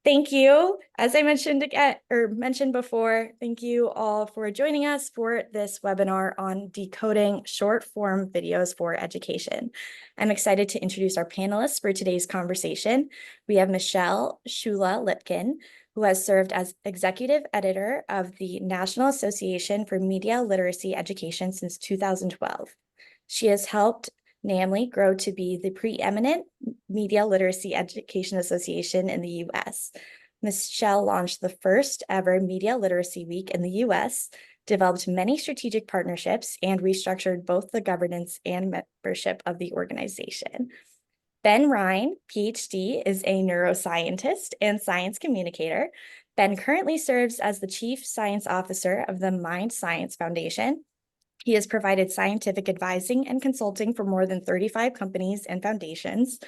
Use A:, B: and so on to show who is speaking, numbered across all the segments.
A: Thank you. As I mentioned again, or mentioned before, thank you all for joining us for this webinar on decoding short form videos for education. I'm excited to introduce our panelists for today's conversation. We have Michelle Shula-Lipkin, who has served as executive editor of the National Association for Media Literacy Education since 2012. She has helped NAMLE grow to be the preeminent media literacy education association in the US. Michelle launched the first ever Media Literacy Week in the US, developed many strategic partnerships, and restructured both the governance and membership of the organization. Ben Ryan, PhD, is a neuroscientist and science communicator. Ben currently serves as the Chief Science Officer of the Mind Science Foundation. He has provided scientific advising and consulting for more than 35 companies and foundations.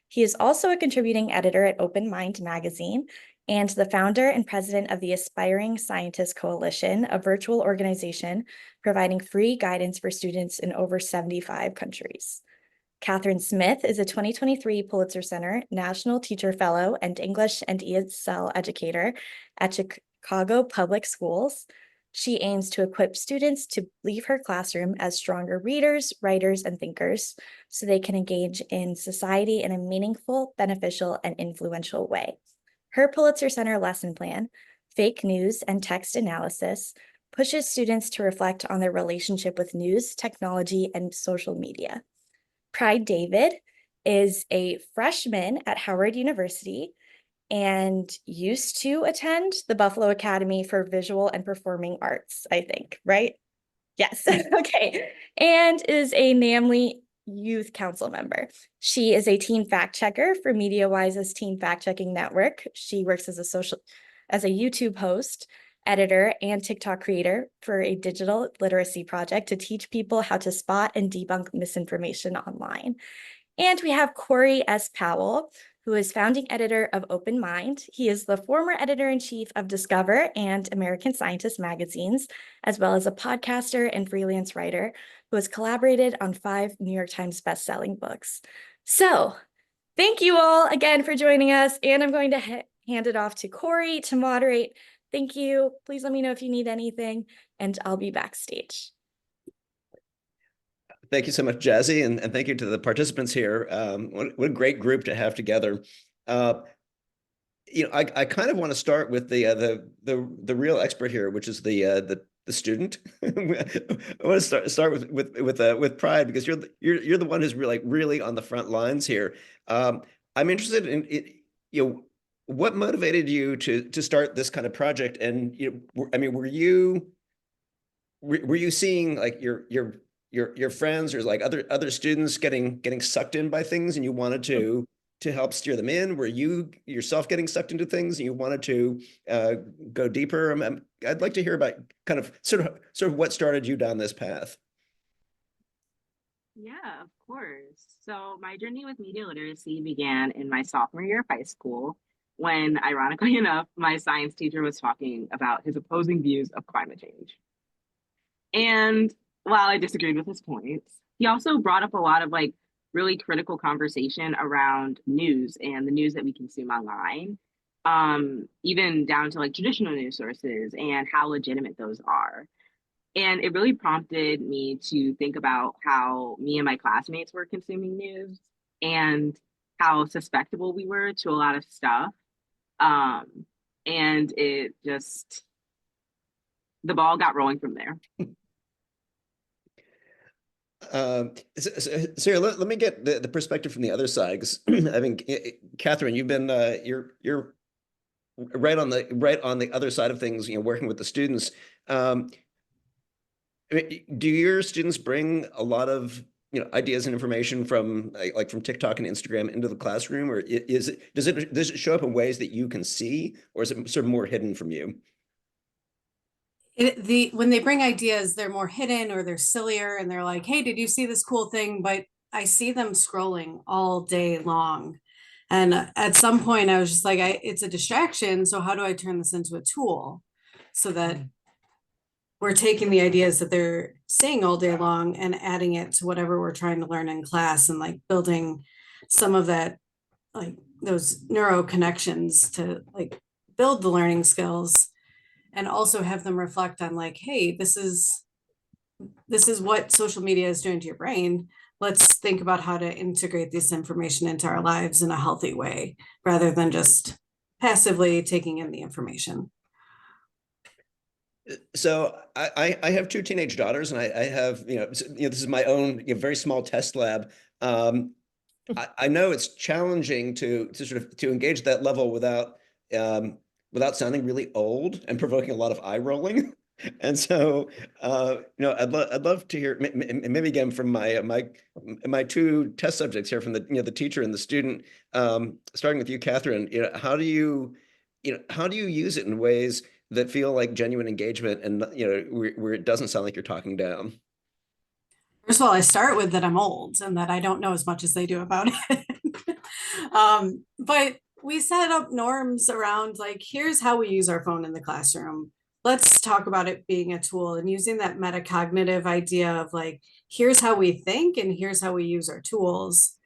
A: He is also a contributing editor at OpenMind magazine and the founder and president of the Aspiring Scientists Coalition, a virtual organization providing free guidance for students in over 75 countries. Catherine Smith is a 2023 Pulitzer Center National Teacher Fellow and English and ESL educator at Chicago Public Schools. She aims to equip students to leave her classroom as stronger readers, writers, and thinkers so they can engage in society in a meaningful, beneficial, and influential way. Her Pulitzer Center lesson plan, Fake News and Text Analysis, pushes students to reflect on their relationship with news, technology, and social media. Pride David is a freshman at Howard University and used to attend the Buffalo Academy for Visual and Performing Arts, I think, right? Yes, okay. And is a NAMLE Youth Council member. She is a teen fact checker for MediaWise's Teen Fact Checking Network. She works as a YouTube host, editor, and TikTok creator for a digital literacy project to teach people how to spot and debunk misinformation online. And we have Corey S. Powell, who is founding editor of OpenMind. He is the former editor-in-chief of Discover and American Scientist magazines, as well as a podcaster and freelance writer who has collaborated on 5 New York Times bestselling books. So thank you all again for joining us, and I'm going to hand it off to Corey to moderate. Thank you. Please let me know if you need anything, and I'll be backstage.
B: Thank you so much, Jazzy, and thank you to the participants here. What a great group to have together. I kind of want to start with the real expert here, which is the student. I want to start with Pride, because you're the one who's really on the front lines here. I'm interested in what motivated you to start this kind of project, and I mean, were you seeing like your friends or like other students getting sucked in by things, and you wanted to help steer them in? Were you yourself getting sucked into things and you wanted to go deeper? I'd like to hear about kind of sort of what started you down this path.
C: Yeah, of course. So my journey with media literacy began in my sophomore year of high school when, ironically enough, my science teacher was talking about his opposing views of climate change. And while I disagreed with his points, he also brought up a lot of really critical conversation around news and the news that we consume online, even down to traditional news sources and how legitimate those are. And it really prompted me to think about how me and my classmates were consuming news and how susceptible we were to a lot of stuff. And it just, the ball got rolling from there.
B: So let me get the perspective from the other side, because I mean, Catherine, you've been you're right on the other side of things, working with the students. Do your students bring a lot of ideas and information from from TikTok and Instagram into the classroom, or does it show up in ways that you can see, or is it sort of more hidden from you?
D: When they bring ideas, they're more hidden or they're sillier, and they're like, hey, did you see this cool thing? But I see them scrolling all day long. And at some point I was just like, it's a distraction. So how do I turn this into a tool so that we're taking the ideas that they're seeing all day long and adding it to whatever we're trying to learn in class, and building some of that those neuro connections to like build the learning skills, and also have them reflect on like, hey, this is what social media is doing to your brain. Let's think about how to integrate this information into our lives in a healthy way rather than just passively taking in the information.
B: So I have two teenage daughters, and I have, this is my own very small test lab. I know it's challenging to sort of to engage that level without sounding really old and provoking a lot of eye rolling. And so, I'd love to hear maybe again from my two test subjects here, from the teacher and the student. Starting with you, Catherine. How do you use it in ways that feel like genuine engagement, and where it doesn't sound like you're talking down?
D: First of all, I start with that I'm old and that I don't know as much as they do about it. But we set up norms around like, here's how we use our phone in the classroom. Let's talk about it being a tool, and using that metacognitive idea of like, here's how we think and here's how we use our tools.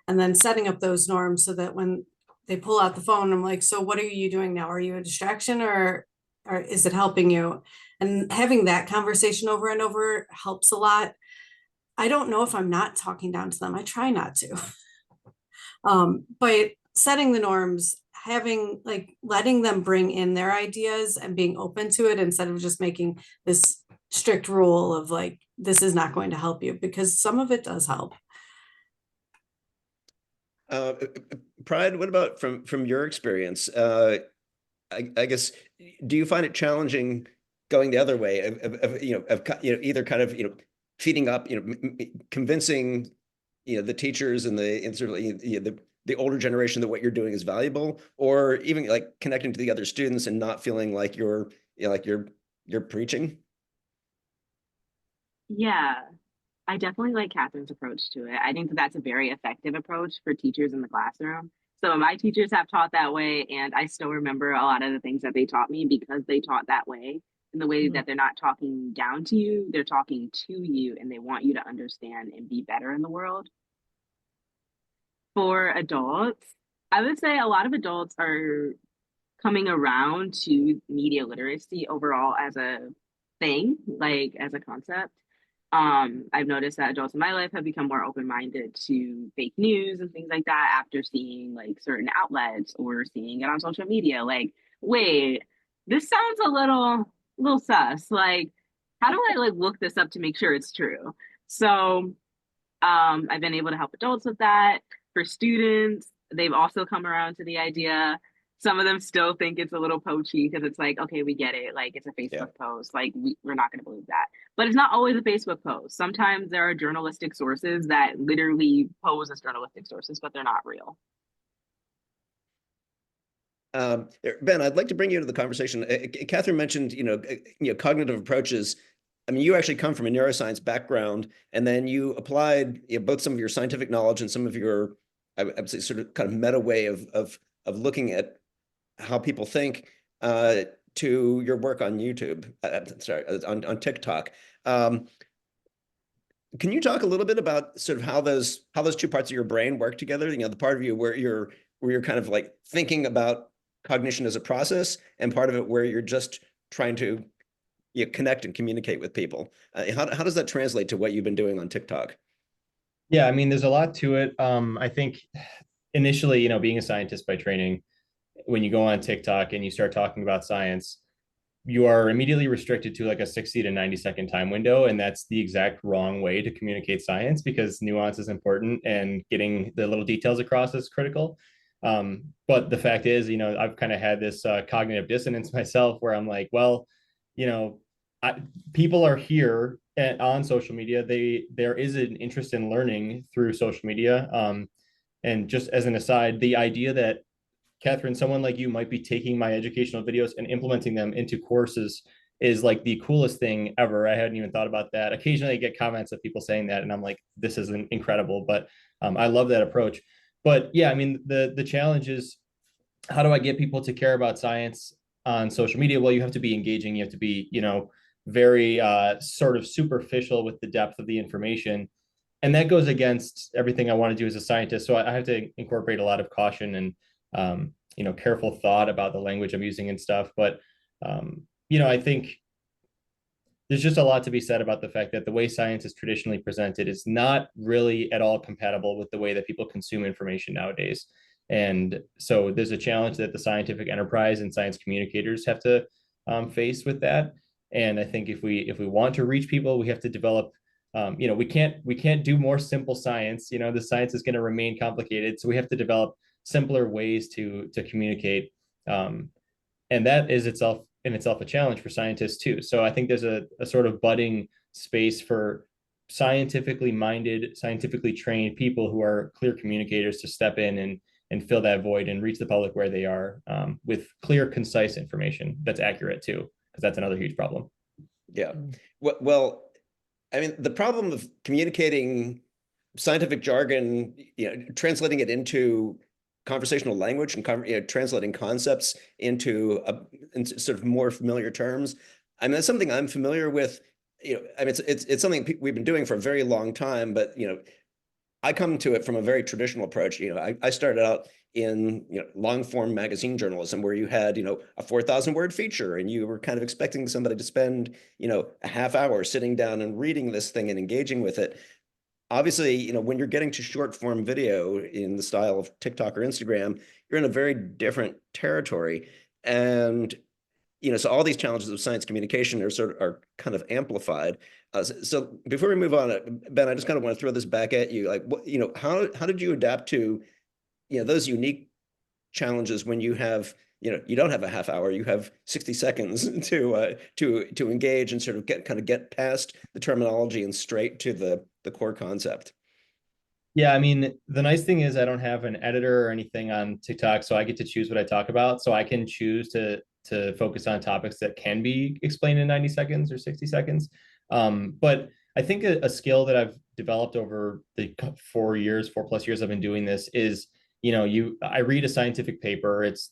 D: And then setting up those norms so that when they pull out the phone, I'm like, so what are you doing now? Are you a distraction, or is it helping you? And having that conversation over and over helps a lot. I don't know if I'm not talking down to them. I try not to. But setting the norms, having like letting them bring in their ideas and being open to it instead of just making this strict rule of like, this is not going to help you, because some of it does help.
B: Pride, what about from your experience? I guess, do you find it challenging going the other way of either kind of feeding up, convincing the teachers and sort of the older generation that what you're doing is valuable, or even like connecting to the other students and not feeling like you're preaching?
C: Yeah, I definitely like Catherine's approach to it. I think that that's a very effective approach for teachers in the classroom. Some of my teachers have taught that way, and I still remember a lot of the things that they taught me because they taught that way. In the way that they're not talking down to you, they're talking to you, and they want you to understand and be better in the world. For adults, I would say a lot of adults are coming around to media literacy overall as a thing, like as a concept. I've noticed that adults in my life have become more open-minded to fake news and things like that after seeing like certain outlets or seeing it on social media. Like, wait, this sounds a little sus. Like, how do I like look this up to make sure it's true? So I've been able to help adults with that. For students, they've also come around to the idea. Some of them still think it's a little poachy because it's like, okay, we get it. Like, it's a Facebook post. Like, we're not going to believe that. But it's not always a Facebook post. Sometimes there are journalistic sources that literally pose as journalistic sources, but they're not real.
B: Ben, I'd like to bring you into the conversation. Catherine mentioned, cognitive approaches. I mean, you actually come from a neuroscience background, and then you applied both some of your scientific knowledge and some of your, I would say, sort of kind of meta way of looking at how people think to your work on YouTube. Sorry, on TikTok. Can you talk a little bit about sort of how those two parts of your brain work together? The part of you where you're kind of like thinking about cognition as a process, and part of it where you're just trying to connect and communicate with people. How does that translate to what you've been doing on TikTok?
E: Yeah, I mean, there's a lot to it. I think initially, being a scientist by training, when you go on TikTok and you start talking about science, you are immediately restricted to like a 60 to 90-second time window. And that's the exact wrong way to communicate science, because nuance is important and getting the little details across is critical. But the fact is, I've kind of had this cognitive dissonance myself where I'm like, well, people are here on social media. There is an interest in learning through social media. And just as an aside, the idea that, Catherine, someone like you might be taking my educational videos and implementing them into courses is like the coolest thing ever. I hadn't even thought about that. Occasionally I get comments of people saying that, and I'm like, this is incredible, but I love that approach. But yeah, I mean, the challenge is, how do I get people to care about science on social media? Well, you have to be engaging. You have to be, very sort of superficial with the depth of the information. And that goes against everything I want to do as a scientist. So I have to incorporate a lot of caution and careful thought about the language I'm using and stuff. But, I think there's just a lot to be said about the fact that the way science is traditionally presented is not really at all compatible with the way that people consume information nowadays. And so there's a challenge that the scientific enterprise and science communicators have to face with that. And I think if we want to reach people, we have to develop. We can't do more simple science. The science is going to remain complicated, so we have to develop simpler ways to communicate. And that is itself a challenge for scientists too. So I think there's a sort of budding space for scientifically minded, scientifically trained people who are clear communicators to step in and fill that void and reach the public where they are, with clear, concise information that's accurate too, because that's another huge problem.
B: Yeah. Well, I mean, the problem of communicating scientific jargon, translating it into conversational language and translating concepts into sort of more familiar terms. I mean, that's something I'm familiar with. I mean, it's something we've been doing for a very long time, but I come to it from a very traditional approach. I started out in long form magazine journalism, where you had a 4,000 word feature, and you were kind of expecting somebody to spend a half hour sitting down and reading this thing and engaging with it. Obviously, when you're getting to short form video in the style of TikTok or Instagram, you're in a very different territory. And, so all these challenges of science communication are kind of amplified. So before we move on, Ben, I just kind of want to throw this back at you. Like, how did you adapt to, those unique challenges when you have, you don't have a half hour, you have 60 seconds to engage and sort of get past the terminology and straight to the core concept?
E: Yeah, I mean, the nice thing is I don't have an editor or anything on TikTok, so I get to choose what I talk about. So I can choose to focus on topics that can be explained in 90 seconds or 60 seconds. But I think a skill that I've developed over the 4+ years I've been doing this is, I read a scientific paper. It's,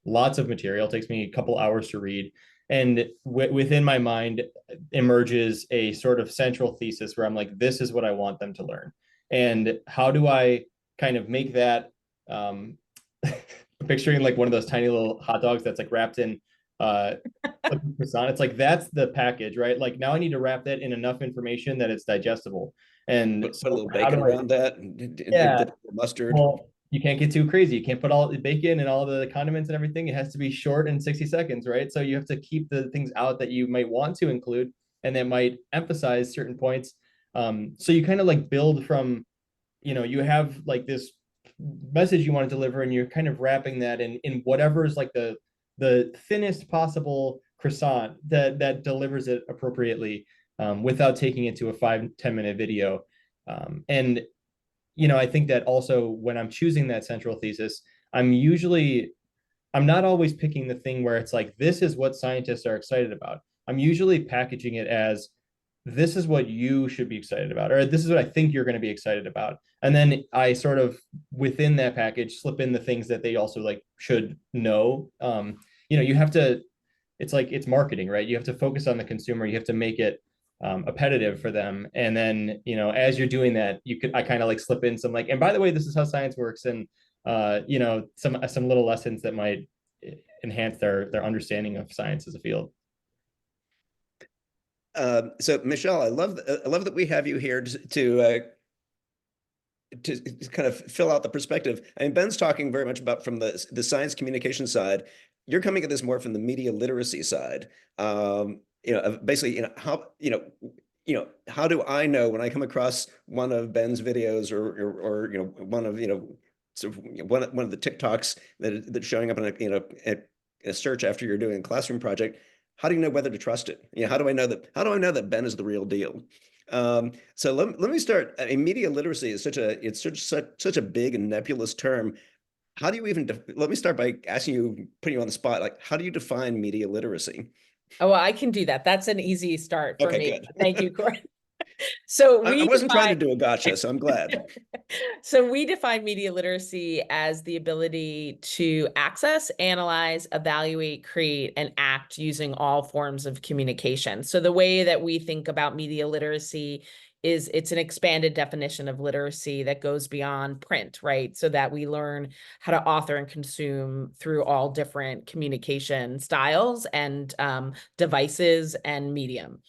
E: lots of material. It takes me a couple hours to read. And within my mind emerges a sort of central thesis where I'm like, this is what I want them to learn. And how do I kind of make that, picturing like one of those tiny little hot dogs that's like wrapped in croissant. It's like, that's the package, right? Like, now I need to wrap that in enough information that it's digestible. And
B: Put a little bacon around that, and
E: yeah,
B: mustard.
E: well, you can't get too crazy. You can't put all the bacon and all the condiments and everything. It has to be short and 60 seconds, right? So you have to keep the things out that you might want to include and that might emphasize certain points. So you kind of like build from, you have like this message you want to deliver, and you're kind of wrapping that in whatever is like the thinnest possible croissant that delivers it appropriately, without taking it to a 5-10 minute video. And I think that also when I'm choosing that central thesis, I'm not always picking the thing where it's like, this is what scientists are excited about. I'm usually packaging it as, this is what you should be excited about, or this is what I think you're going to be excited about. And then I sort of, within that package, slip in the things that they also like should know. You have to, it's marketing, right? You have to focus on the consumer. You have to make it appetitive for them. And then, as you're doing that, I kind of like slip in some like, and by the way, this is how science works. And, some little lessons that might enhance their understanding of science as a field.
B: So Michelle, I love that we have you here to kind of fill out the perspective. I mean, Ben's talking very much about from the science communication side. You're coming at this more from the media literacy side. Basically, how do I know when I come across one of Ben's videos or one of sort of one of the TikToks that's showing up in a search after you're doing a classroom project? How do you know whether to trust it? How do I know that Ben is the real deal? So let me start. I mean, media literacy is such a big and nebulous term. How do you even? Let me start by asking you, putting you on the spot. Like, how do you define media literacy?
F: Oh, well, I can do that. That's an easy start for
B: Okay,
F: me.
B: good.
F: Thank you, Cory. So
B: I wasn't trying to do a gotcha, so I'm glad.
F: So we define media literacy as the ability to access, analyze, evaluate, create, and act using all forms of communication. So the way that we think about media literacy it's an expanded definition of literacy that goes beyond print, right? So that we learn how to author and consume through all different communication styles and devices and medium.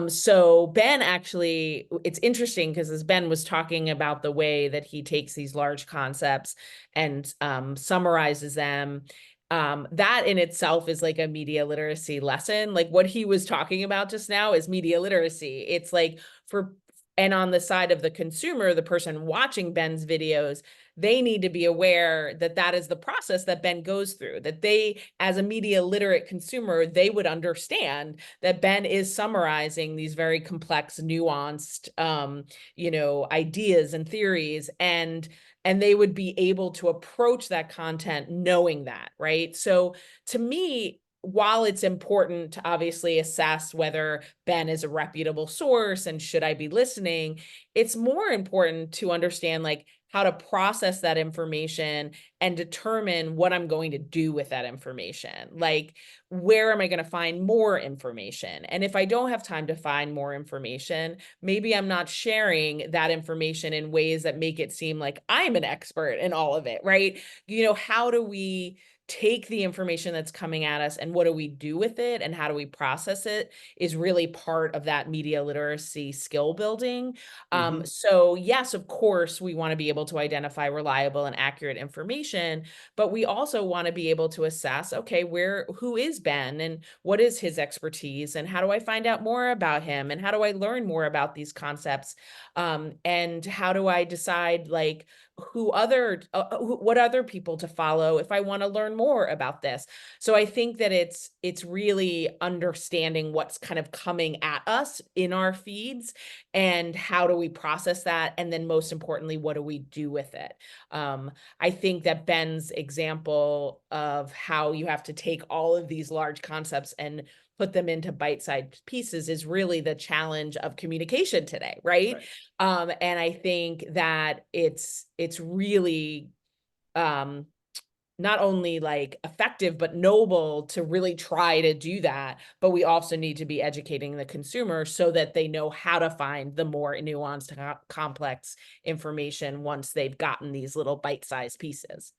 F: So Ben actually, it's interesting because as Ben was talking about the way that he takes these large concepts and summarizes them, that in itself is like a media literacy lesson. Like what he was talking about just now is media literacy. It's like and on the side of the consumer, the person watching Ben's videos, they need to be aware that that is the process that Ben goes through, that they, as a media literate consumer, they would understand that Ben is summarizing these very complex, nuanced, ideas and theories, and they would be able to approach that content knowing that, right? So to me, while it's important to obviously assess whether Ben is a reputable source and should I be listening, it's more important to understand like how to process that information and determine what I'm going to do with that information. Like, where am I going to find more information? And if I don't have time to find more information, maybe I'm not sharing that information in ways that make it seem like I'm an expert in all of it, right? How do we take the information that's coming at us and what do we do with it and how do we process it is really part of that media literacy skill building. So yes, of course, we want to be able to identify reliable and accurate information, but we also want to be able to assess, okay, who is Ben and what is his expertise and how do I find out more about him and how do I learn more about these concepts? And how do I decide like what other people to follow if I want to learn more about this? So I think that it's really understanding what's kind of coming at us in our feeds and how do we process that, and then most importantly, what do we do with it? I think that Ben's example of how you have to take all of these large concepts and put them into bite-sized pieces is really the challenge of communication today, right? And I think that it's really not only like effective, but noble to really try to do that. But we also need to be educating the consumer so that they know how to find the more nuanced, complex information once they've gotten these little bite-sized pieces.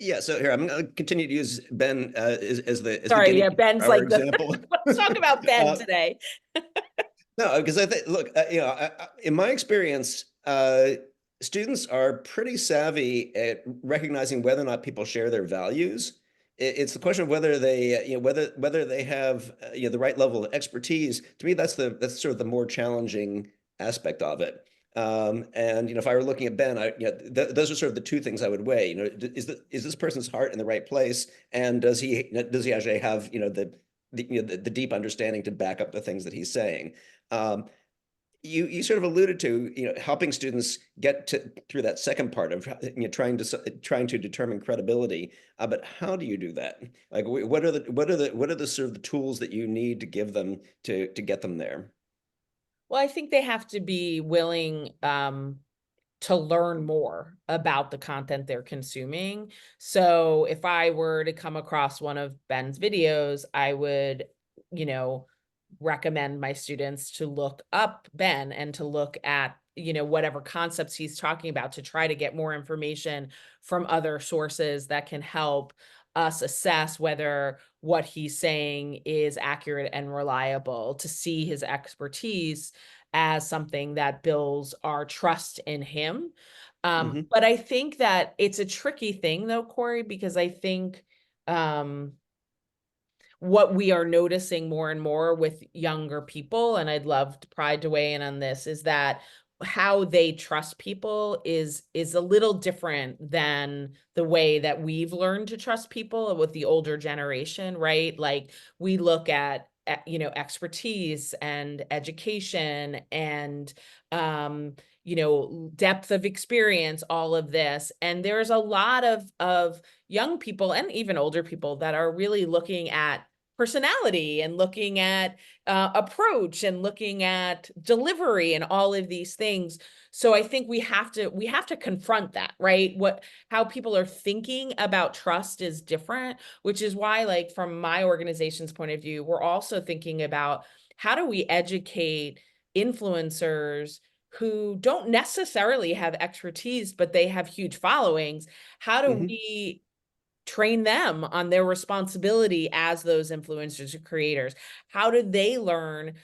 B: Yeah, so here I'm going to continue to use Ben as the
F: Sorry, yeah, Ben's like
B: example.
F: Let's talk about Ben today.
B: No, because I think, look, in my experience, students are pretty savvy at recognizing whether or not people share their values. It's the question of whether they, whether they have, the right level of expertise. To me, that's sort of the more challenging aspect of it. And if I were looking at Ben, those are sort of the two things I would weigh. Is this person's heart in the right place, and does he actually have the deep understanding to back up the things that he's saying? You sort of alluded to helping students get through that second part of trying to determine credibility. But how do you do that? Like, what are the sort of the tools that you need to give them to get them there?
F: Well, I think they have to be willing to learn more about the content they're consuming. So if I were to come across one of Ben's videos, I would, recommend my students to look up Ben and to look at, whatever concepts he's talking about to try to get more information from other sources that can help us assess whether what he's saying is accurate and reliable, to see his expertise as something that builds our trust in him. But I think that it's a tricky thing though, Corey, because I think what we are noticing more and more with younger people, and I'd love Pride to weigh in on this, is that how they trust people is a little different than the way that we've learned to trust people with the older generation, right? Like we look at expertise and education and depth of experience, all of this. And there's a lot of young people and even older people that are really looking at personality and looking at approach and looking at delivery and all of these things. So I think we have to confront that, right? How people are thinking about trust is different, which is why, like, from my organization's point of view, we're also thinking about how do we educate influencers who don't necessarily have expertise, but they have huge followings? How do we train them on their responsibility as those influencers or creators? How do they learn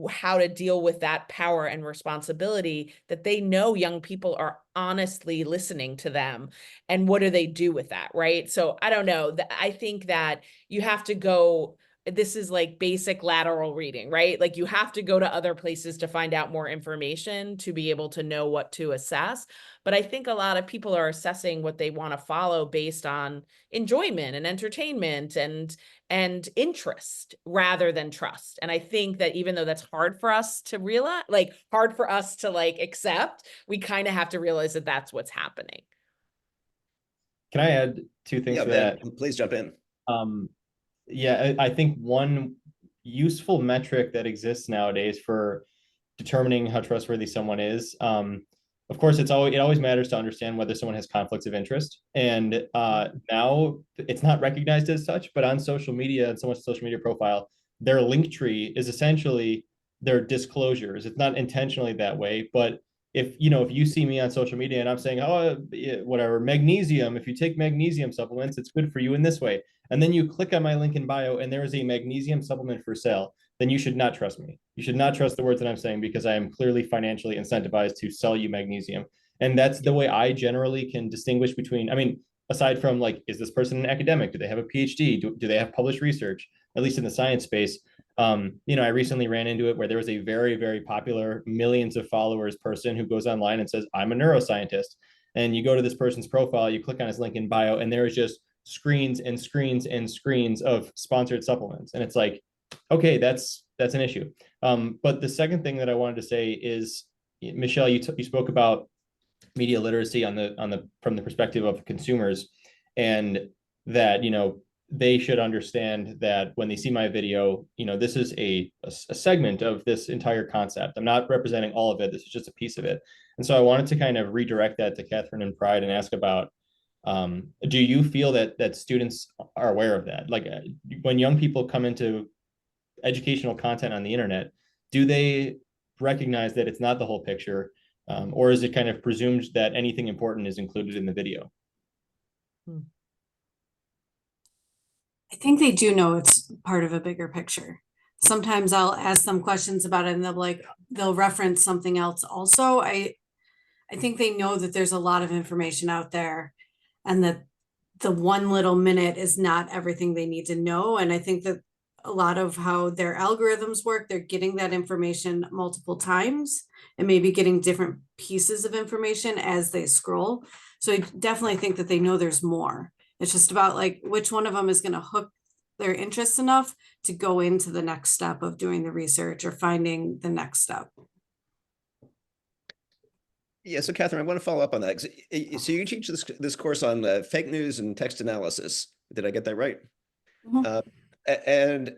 F: how to deal with that power and responsibility that they know young people are honestly listening to them? And what do they do with that, right? So I don't know. I think that you have to go, this is like basic lateral reading, right? Like you have to go to other places to find out more information to be able to know what to assess. But I think a lot of people are assessing what they want to follow based on enjoyment and entertainment and interest rather than trust. And I think that even though that's hard for us to realize, like hard for us to like accept, we kind of have to realize that that's what's happening.
E: Can I add two things to
B: Ben,
E: that?
B: please jump in.
E: Yeah, I think one useful metric that exists nowadays for determining how trustworthy someone is, of course, it always matters to understand whether someone has conflicts of interest. And now it's not recognized as such, but on social media and someone's social media profile, their link tree is essentially their disclosures. It's not intentionally that way, but if you see me on social media and I'm saying, oh, whatever, magnesium, if you take magnesium supplements, it's good for you in this way. And then you click on my link in bio and there is a magnesium supplement for sale, then you should not trust me. You should not trust the words that I'm saying because I am clearly financially incentivized to sell you magnesium. And that's the way I generally can distinguish between, I mean, aside from like, is this person an academic? Do they have a PhD? Do they have published research, at least in the science space? I recently ran into it where there was a very, very popular millions of followers person who goes online and says, I'm a neuroscientist. And you go to this person's profile, you click on his link in bio, and there is just screens and screens and screens of sponsored supplements. And it's like, okay, that's an issue. But the second thing that I wanted to say is, Michelle, you spoke about media literacy from the perspective of consumers, and that they should understand that when they see my video, this is a segment of this entire concept. I'm not representing all of it. This is just a piece of it. And so I wanted to kind of redirect that to Catherine and Pride and ask about, do you feel that students are aware of that? Like when young people come into educational content on the internet, do they recognize that it's not the whole picture? Or is it kind of presumed that anything important is included in the video?
D: I think they do know it's part of a bigger picture. Sometimes I'll ask them questions about it and they'll reference something else also. I think they know that there's a lot of information out there and that the one little minute is not everything they need to know. And I think that a lot of how their algorithms work, they're getting that information multiple times and maybe getting different pieces of information as they scroll. So I definitely think that they know there's more. It's just about like which one of them is going to hook their interest enough to go into the next step of doing the research or finding the next step.
B: Yeah, so Catherine, I want to follow up on that. So you teach this course on fake news and text analysis. Did I get that right? Mm-hmm. And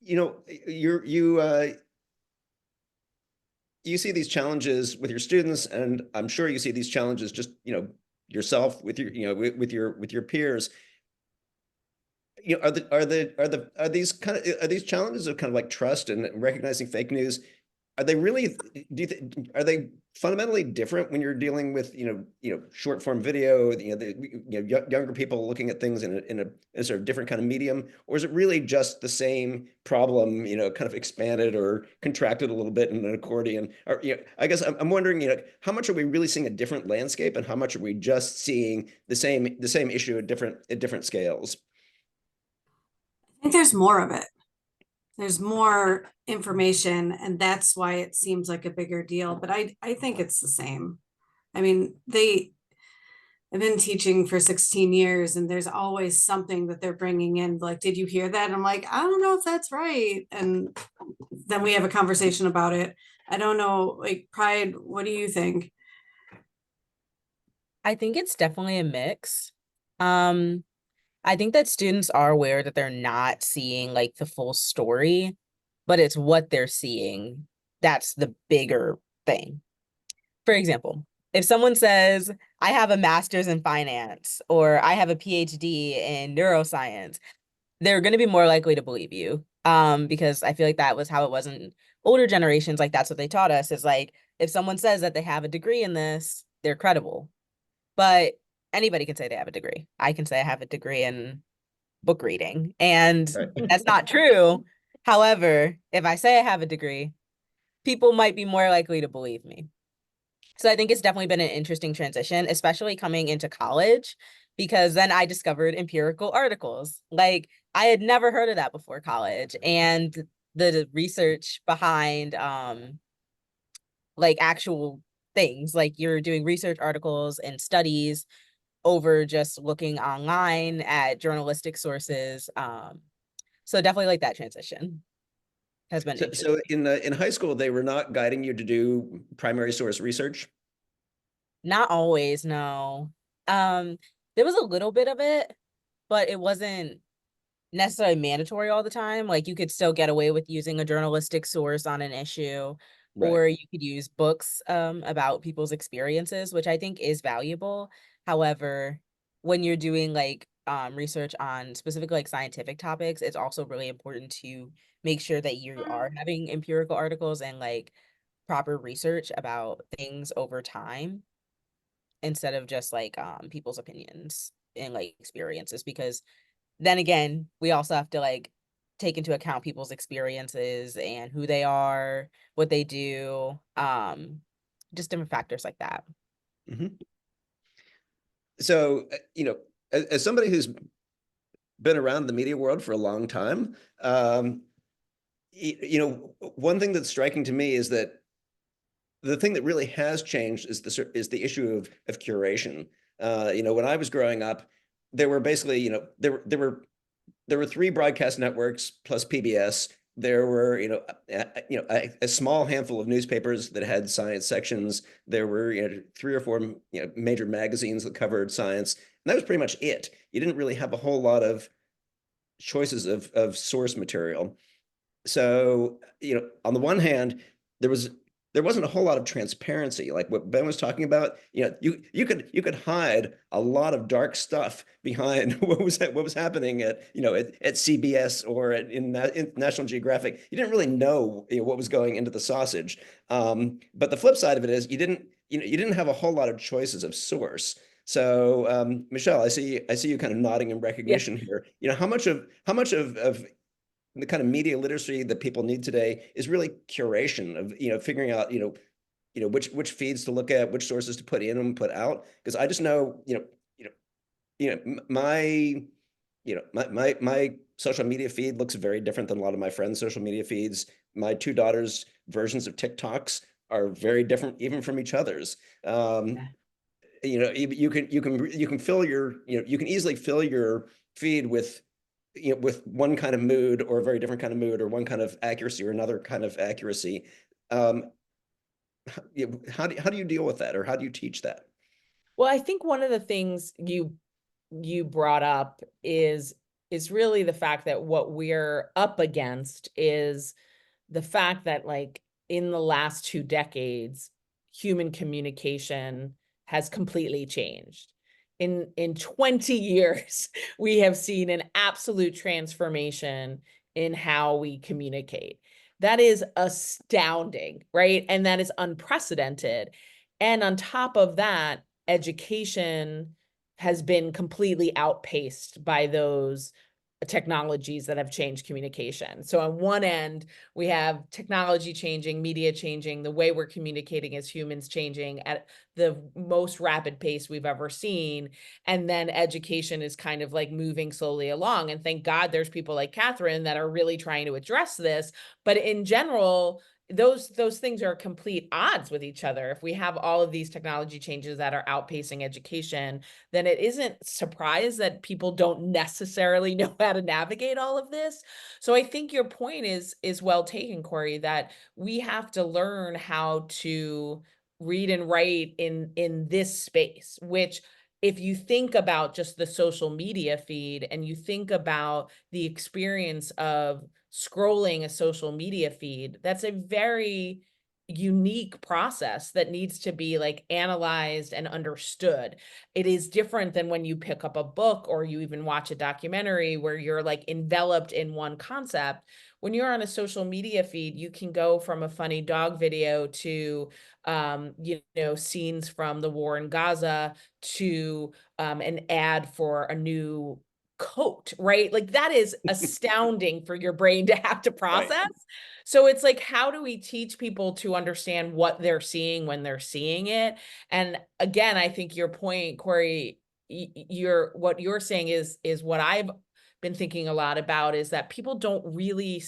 B: you see these challenges with your students, and I'm sure you see these challenges just yourself with your with your peers. Are these challenges of kind of like trust and recognizing fake news? Are they really? Are they fundamentally different when you're dealing with short form video? Younger people looking at things in a sort of different kind of medium, or is it really just the same problem? Kind of expanded or contracted a little bit in an accordion. Or I guess I'm wondering, how much are we really seeing a different landscape, and how much are we just seeing the same issue at different scales?
D: I think there's more of it. There's more information, and that's why it seems like a bigger deal. But I think it's the same. I mean, I've been teaching for 16 years, and there's always something that they're bringing in. Like, did you hear that? And I'm like, I don't know if that's right. And then we have a conversation about it. I don't know, like, Pride, what do you think?
G: I think it's definitely a mix. I think that students are aware that they're not seeing like the full story, but it's what they're seeing. That's the bigger thing. For example, if someone says, I have a master's in finance or I have a PhD in neuroscience, they're going to be more likely to believe you. Because I feel like that was how it was in older generations. Like that's what they taught us, is like, if someone says that they have a degree in this, they're credible. But anybody can say they have a degree. I can say I have a degree in book reading, and
B: Right.
G: that's not true. However, if I say I have a degree, people might be more likely to believe me. So I think it's definitely been an interesting transition, especially coming into college, because then I discovered empirical articles. Like I had never heard of that before college, and the research behind like actual things, like you're doing research articles and studies over just looking online at journalistic sources. So definitely like that transition has been
B: So,
G: interesting.
B: in high school, they were not guiding you to do primary source research.
G: Not always, no. Um, there was a little bit of it, but it wasn't necessarily mandatory all the time. Like you could still get away with using a journalistic source on an issue,
B: Right.
G: or you could use books about people's experiences, which I think is valuable. However, when you're doing like research on specific like scientific topics, it's also really important to make sure that you are having empirical articles and like proper research about things over time, instead of just like people's opinions and like experiences, because then again, we also have to like take into account people's experiences and who they are, what they do, just different factors like that.
B: Mhm. So, as somebody who's been around the media world for a long time, one thing that's striking to me is that the thing that really has changed is the issue of curation. When I was growing up, there were basically, there were three broadcast networks plus PBS. There were, a small handful of newspapers that had science sections. There were, three or four, major magazines that covered science, and that was pretty much it. You didn't really have a whole lot of choices of source material. So, on the one hand, there was there wasn't a whole lot of transparency, like what Ben was talking about. You could hide a lot of dark stuff behind what was happening at CBS or in National Geographic. You didn't really know, what was going into the sausage. But the flip side of it is you didn't have a whole lot of choices of source. So, Michelle, I see you kind of nodding in recognition here. How much of the kind of media literacy that people need today is really curation of figuring out which feeds to look at, which sources to put in and put out. Because I just know my social media feed looks very different than a lot of my friends' social media feeds. My two daughters' versions of TikToks are very different even from each other's. You can fill you can easily fill your feed with one kind of mood or a very different kind of mood, or one kind of accuracy or another kind of accuracy. um how do you deal with that, or how do you teach that?
F: Well, I think one of the things you brought up is really the fact that what we're up against is the fact that, like, in the last 2 decades, human communication has completely changed. In 20 years, we have seen an absolute transformation in how we communicate. That is astounding, right? And that is unprecedented. And on top of that, education has been completely outpaced by those technologies that have changed communication. So on one end, we have technology changing, media changing, the way we're communicating as humans changing at the most rapid pace we've ever seen. And then education is kind of like moving slowly along. And thank God there's people like Catherine that are really trying to address this. But in general, those things are complete odds with each other. If we have all of these technology changes that are outpacing education, then it isn't surprise that people don't necessarily know how to navigate all of this. So I think your point is well taken, Corey, that we have to learn how to read and write in this space, which, if you think about just the social media feed and you think about the experience of scrolling a social media feed, that's a very unique process that needs to be like analyzed and understood. It is different than when you pick up a book or you even watch a documentary where you're like enveloped in one concept. When you're on a social media feed, you can go from a funny dog video to scenes from the war in Gaza to an ad for a new coat, right? Like that is astounding for your brain to have to process.
B: Right.
F: So it's like, how do we teach people to understand what they're seeing when they're seeing it? And again, I think your point, Corey, what you're saying is what I've been thinking a lot about, is that people don't really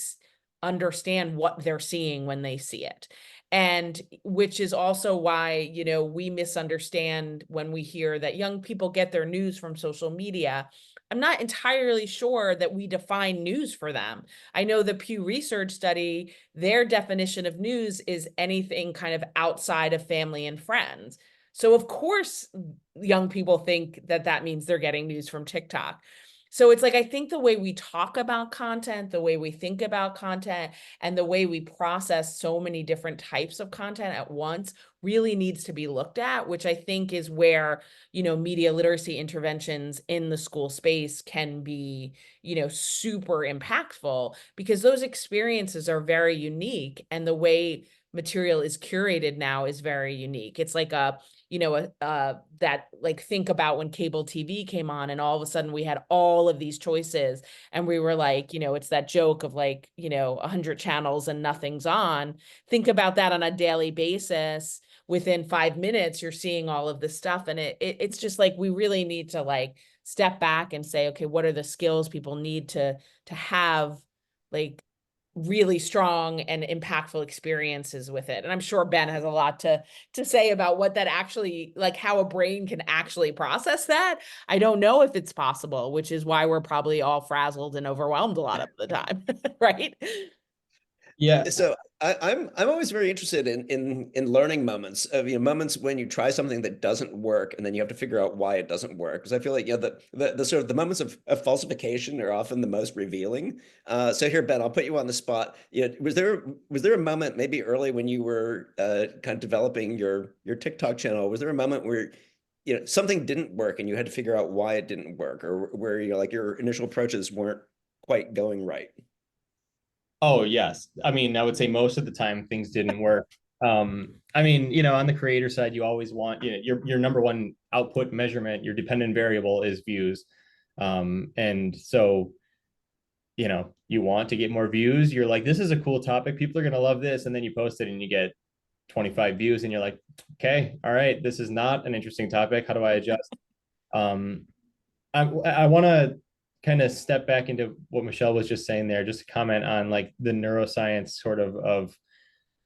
F: understand what they're seeing when they see it. And which is also why, we misunderstand when we hear that young people get their news from social media. I'm not entirely sure that we define news for them. I know the Pew Research study, their definition of news is anything kind of outside of family and friends. So of course, young people think that that means they're getting news from TikTok. So it's like, I think the way we talk about content, the way we think about content, and the way we process so many different types of content at once really needs to be looked at, which I think is where, media literacy interventions in the school space can be, super impactful, because those experiences are very unique, and the way material is curated now is very unique. It's like that, like, think about when cable TV came on and all of a sudden we had all of these choices, and we were like, it's that joke of like, 100 channels and nothing's on. Think about that on a daily basis. Within 5 minutes, you're seeing all of this stuff. And it's just like, we really need to like step back and say, okay, what are the skills people need to have like really strong and impactful experiences with it? And I'm sure Ben has a lot to say about what that actually, like how a brain can actually process that. I don't know if it's possible, which is why we're probably all frazzled and overwhelmed a lot of the time, right?
E: Yeah.
B: So I'm always very interested in learning moments of, moments when you try something that doesn't work and then you have to figure out why it doesn't work. Because I feel like, the sort of the moments of falsification are often the most revealing. So here, Ben, I'll put you on the spot. Was there a moment maybe early when you were kind of developing your TikTok channel? Was there a moment where something didn't work and you had to figure out why it didn't work, or where like your initial approaches weren't quite going right?
E: Oh, yes. I mean, I would say most of the time things didn't work. I mean, on the creator side, you always want, your number one output measurement, your dependent variable is views. And so, you want to get more views. You're like, this is a cool topic. People are going to love this. And then you post it and you get 25 views and you're like, okay, all right, this is not an interesting topic. How do I adjust? I want to kind of step back into what Michelle was just saying there, just to comment on like the neuroscience sort of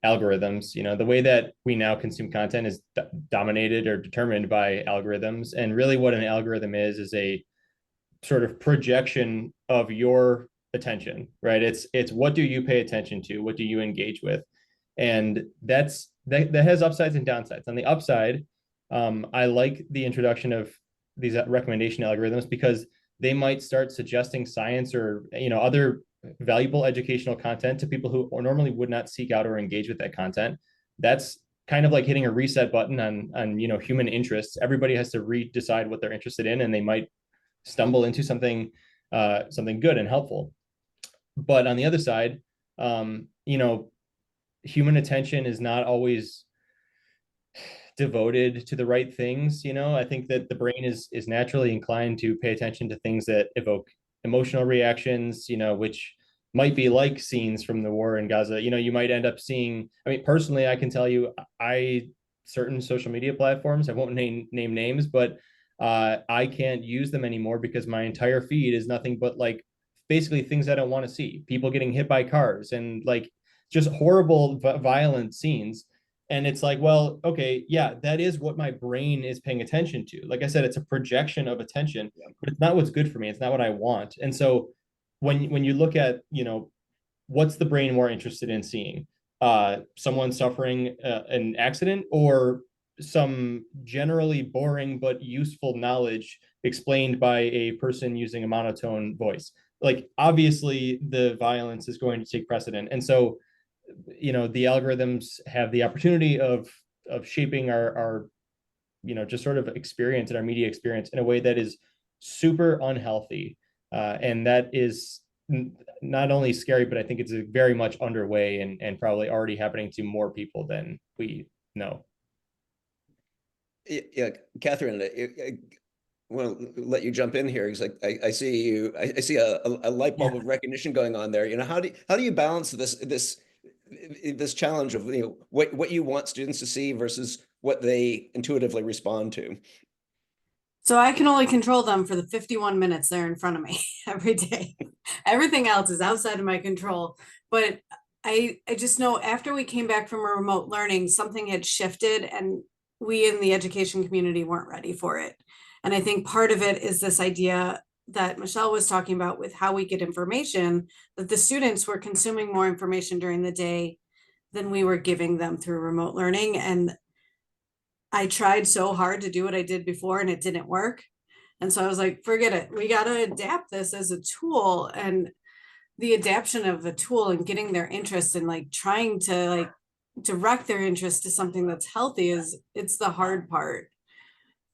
E: algorithms. The way that we now consume content is dominated or determined by algorithms. And really what an algorithm is a sort of projection of your attention, right? It's what do you pay attention to? What do you engage with? And that has upsides and downsides. On the upside, I like the introduction of these recommendation algorithms, because they might start suggesting science or other valuable educational content to people who normally would not seek out or engage with that content. That's kind of like hitting a reset button on human interests. Everybody has to decide what they're interested in, and they might stumble into something good and helpful. But on the other side, human attention is not always devoted to the right things. I think that the brain is naturally inclined to pay attention to things that evoke emotional reactions, which might be like scenes from the war in Gaza. You might end up seeing, I mean, personally, I can tell you, certain social media platforms, I won't name names, but I can't use them anymore because my entire feed is nothing but like basically things I don't want to see. People getting hit by cars and like just horrible, violent scenes. And it's like, well, okay, yeah, that is what my brain is paying attention to. Like I said, it's a projection of attention, but it's not what's good for me. It's not what I want. And so when you look at, what's the brain more interested in seeing? Someone suffering an accident, or some generally boring but useful knowledge explained by a person using a monotone voice? Like, obviously, the violence is going to take precedent. And so the algorithms have the opportunity of shaping our just sort of experience and our media experience in a way that is super unhealthy. And that is not only scary, but I think it's very much underway and probably already happening to more people than we know.
B: Yeah, Catherine, I want to let you jump in here because I see you. I see a light bulb of recognition going on there. How do you balance this challenge of what you want students to see versus what they intuitively respond to?
D: So I can only control them for the 51 minutes they're in front of me every day. Everything else is outside of my control. But I just know after we came back from a remote learning, something had shifted and we in the education community weren't ready for it. And I think part of it is this idea that Michelle was talking about with how we get information, that the students were consuming more information during the day than we were giving them through remote learning. And I tried so hard to do what I did before and it didn't work. And so I was like, forget it. We got to adapt this as a tool. And the adaptation of a tool and getting their interest and like trying to like direct their interest to something that's healthy it's the hard part.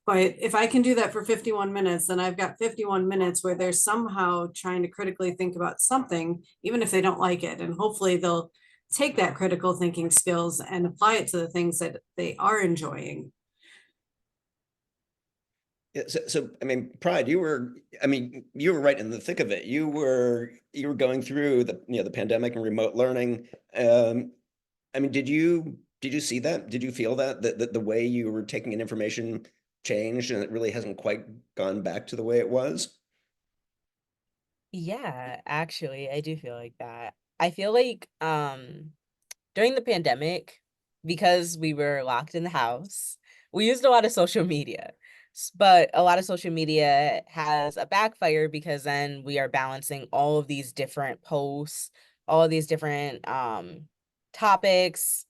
D: But if I can do that for 51 minutes, then I've got 51 minutes where they're somehow trying to critically think about something, even if they don't like it. And hopefully they'll take that critical thinking skills and apply it to the things that they are enjoying.
B: Yeah, so I mean, Pride, you were right in the thick of it. You were going through the pandemic and remote learning. I mean, did you see that? Did you feel that the way you were taking in information changed and it really hasn't quite gone back to the way it was?
G: Yeah, actually, I do feel like that. I feel like during the pandemic, because we were locked in the house, we used a lot of social media. But a lot of social media has a backfire because then we are balancing all of these different posts, all of these different topics.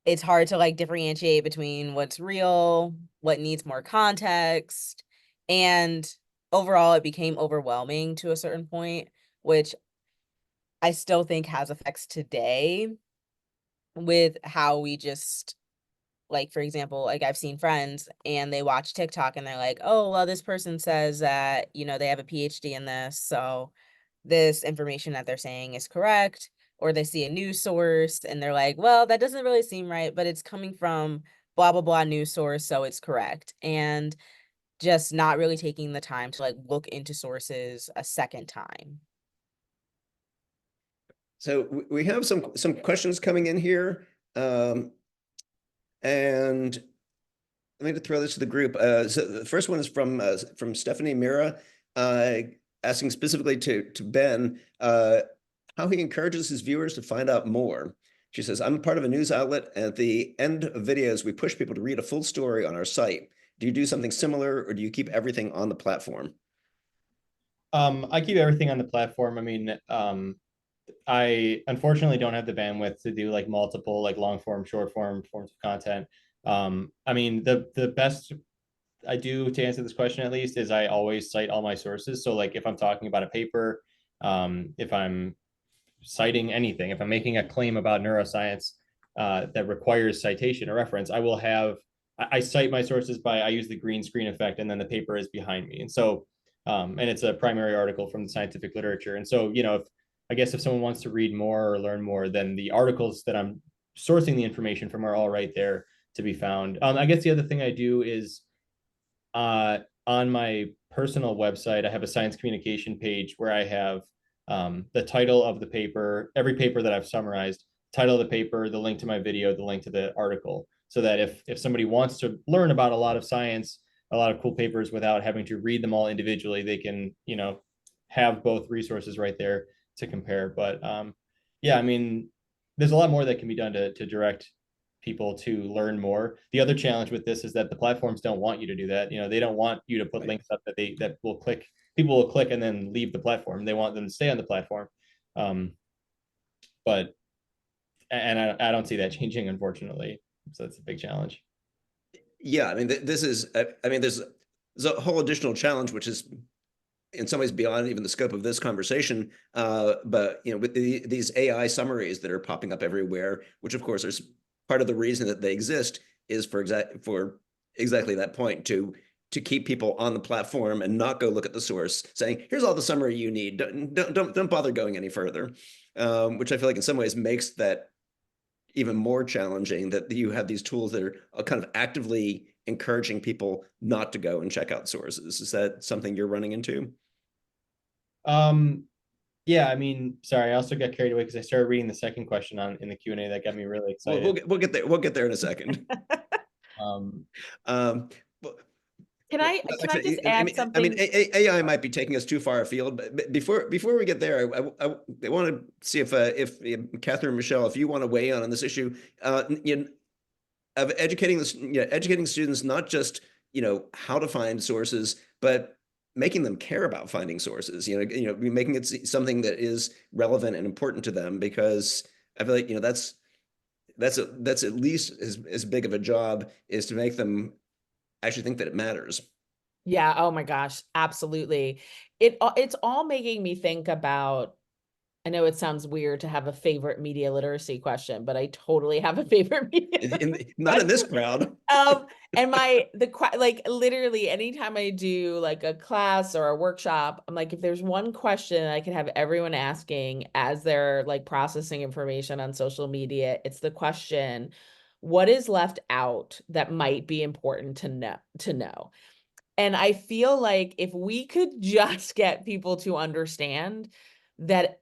G: It's hard to like differentiate between what's real, what needs more context, and overall it became overwhelming to a certain point, which I still think has effects today with how we just like, for example, like I've seen friends and they watch TikTok and they're like, oh, well, this person says that, they have a PhD in this. So this information that they're saying is correct. Or they see a news source and they're like, well, that doesn't really seem right, but it's coming from blah, blah, blah news source. So it's correct. And just not really taking the time to like look into sources a second time.
B: So we have some questions coming in here. And let me throw this to the group. So the first one is from Stephanie Mira, asking specifically to Ben how he encourages his viewers to find out more. She says, I'm part of a news outlet. And at the end of videos, we push people to read a full story on our site. Do you do something similar or do you keep everything on the platform?
E: I keep everything on the platform. I mean, I unfortunately don't have the bandwidth to do like multiple like long form, short form forms of content. I mean, the best I do to answer this question at least is I always cite all my sources. So like if I'm talking about a paper, if I'm citing anything, if I'm making a claim about neuroscience that requires citation or reference, I cite my sources I use the green screen effect and then the paper is behind me. And so, and it's a primary article from the scientific literature. And so, if someone wants to read more or learn more, then the articles that I'm sourcing the information from are all right there to be found. I guess the other thing I do is on my personal website, I have a science communication page where I have the title of the paper, every paper that I've summarized, title of the paper, the link to my video, the link to the article, so that if somebody wants to learn about a lot of science, a lot of cool papers without having to read them all individually, they can, have both resources right there to compare. But yeah, I mean, there's a lot more that can be done to direct people to learn more. The other challenge with this is that the platforms don't want you to do that. They don't want you to put links up that people will click and then leave the platform. They want them to stay on the platform. But I don't see that changing, unfortunately. So that's a big challenge.
B: Yeah, I mean, this is, I mean, there's a whole additional challenge, which is in some ways beyond even the scope of this conversation. But with these AI summaries that are popping up everywhere, which of course are part of the reason that they exist, is for exactly that point, to keep people on the platform and not go look at the source, saying, here's all the summary you need. Don't bother going any further. Which I feel like in some ways makes that even more challenging, that you have these tools that are kind of actively encouraging people not to go and check out sources. Is that something you're running into?
E: Yeah, I mean, sorry, I also got carried away because I started reading the second question in the Q&A. That got me really excited.
B: We'll get there. We'll get there in a second.
F: Can I just add something?
B: I mean, AI might be taking us too far afield, but before we get there, I want to see if Catherine and Michelle, if you want to weigh in on this issue, of educating students, not just how to find sources, but making them care about finding sources. Making it something that is relevant and important to them, because I feel like that's at least as big of a job, is to make them actually think that it matters.
F: Yeah. Oh my gosh. Absolutely. It's all making me think about, I know it sounds weird to have a favorite media literacy question, but I totally have a favorite media.
B: Not in this crowd.
F: And like literally anytime I do like a class or a workshop, I'm like, if there's one question I can have everyone asking as they're like processing information on social media, it's the question, what is left out that might be important to know? And I feel like if we could just get people to understand that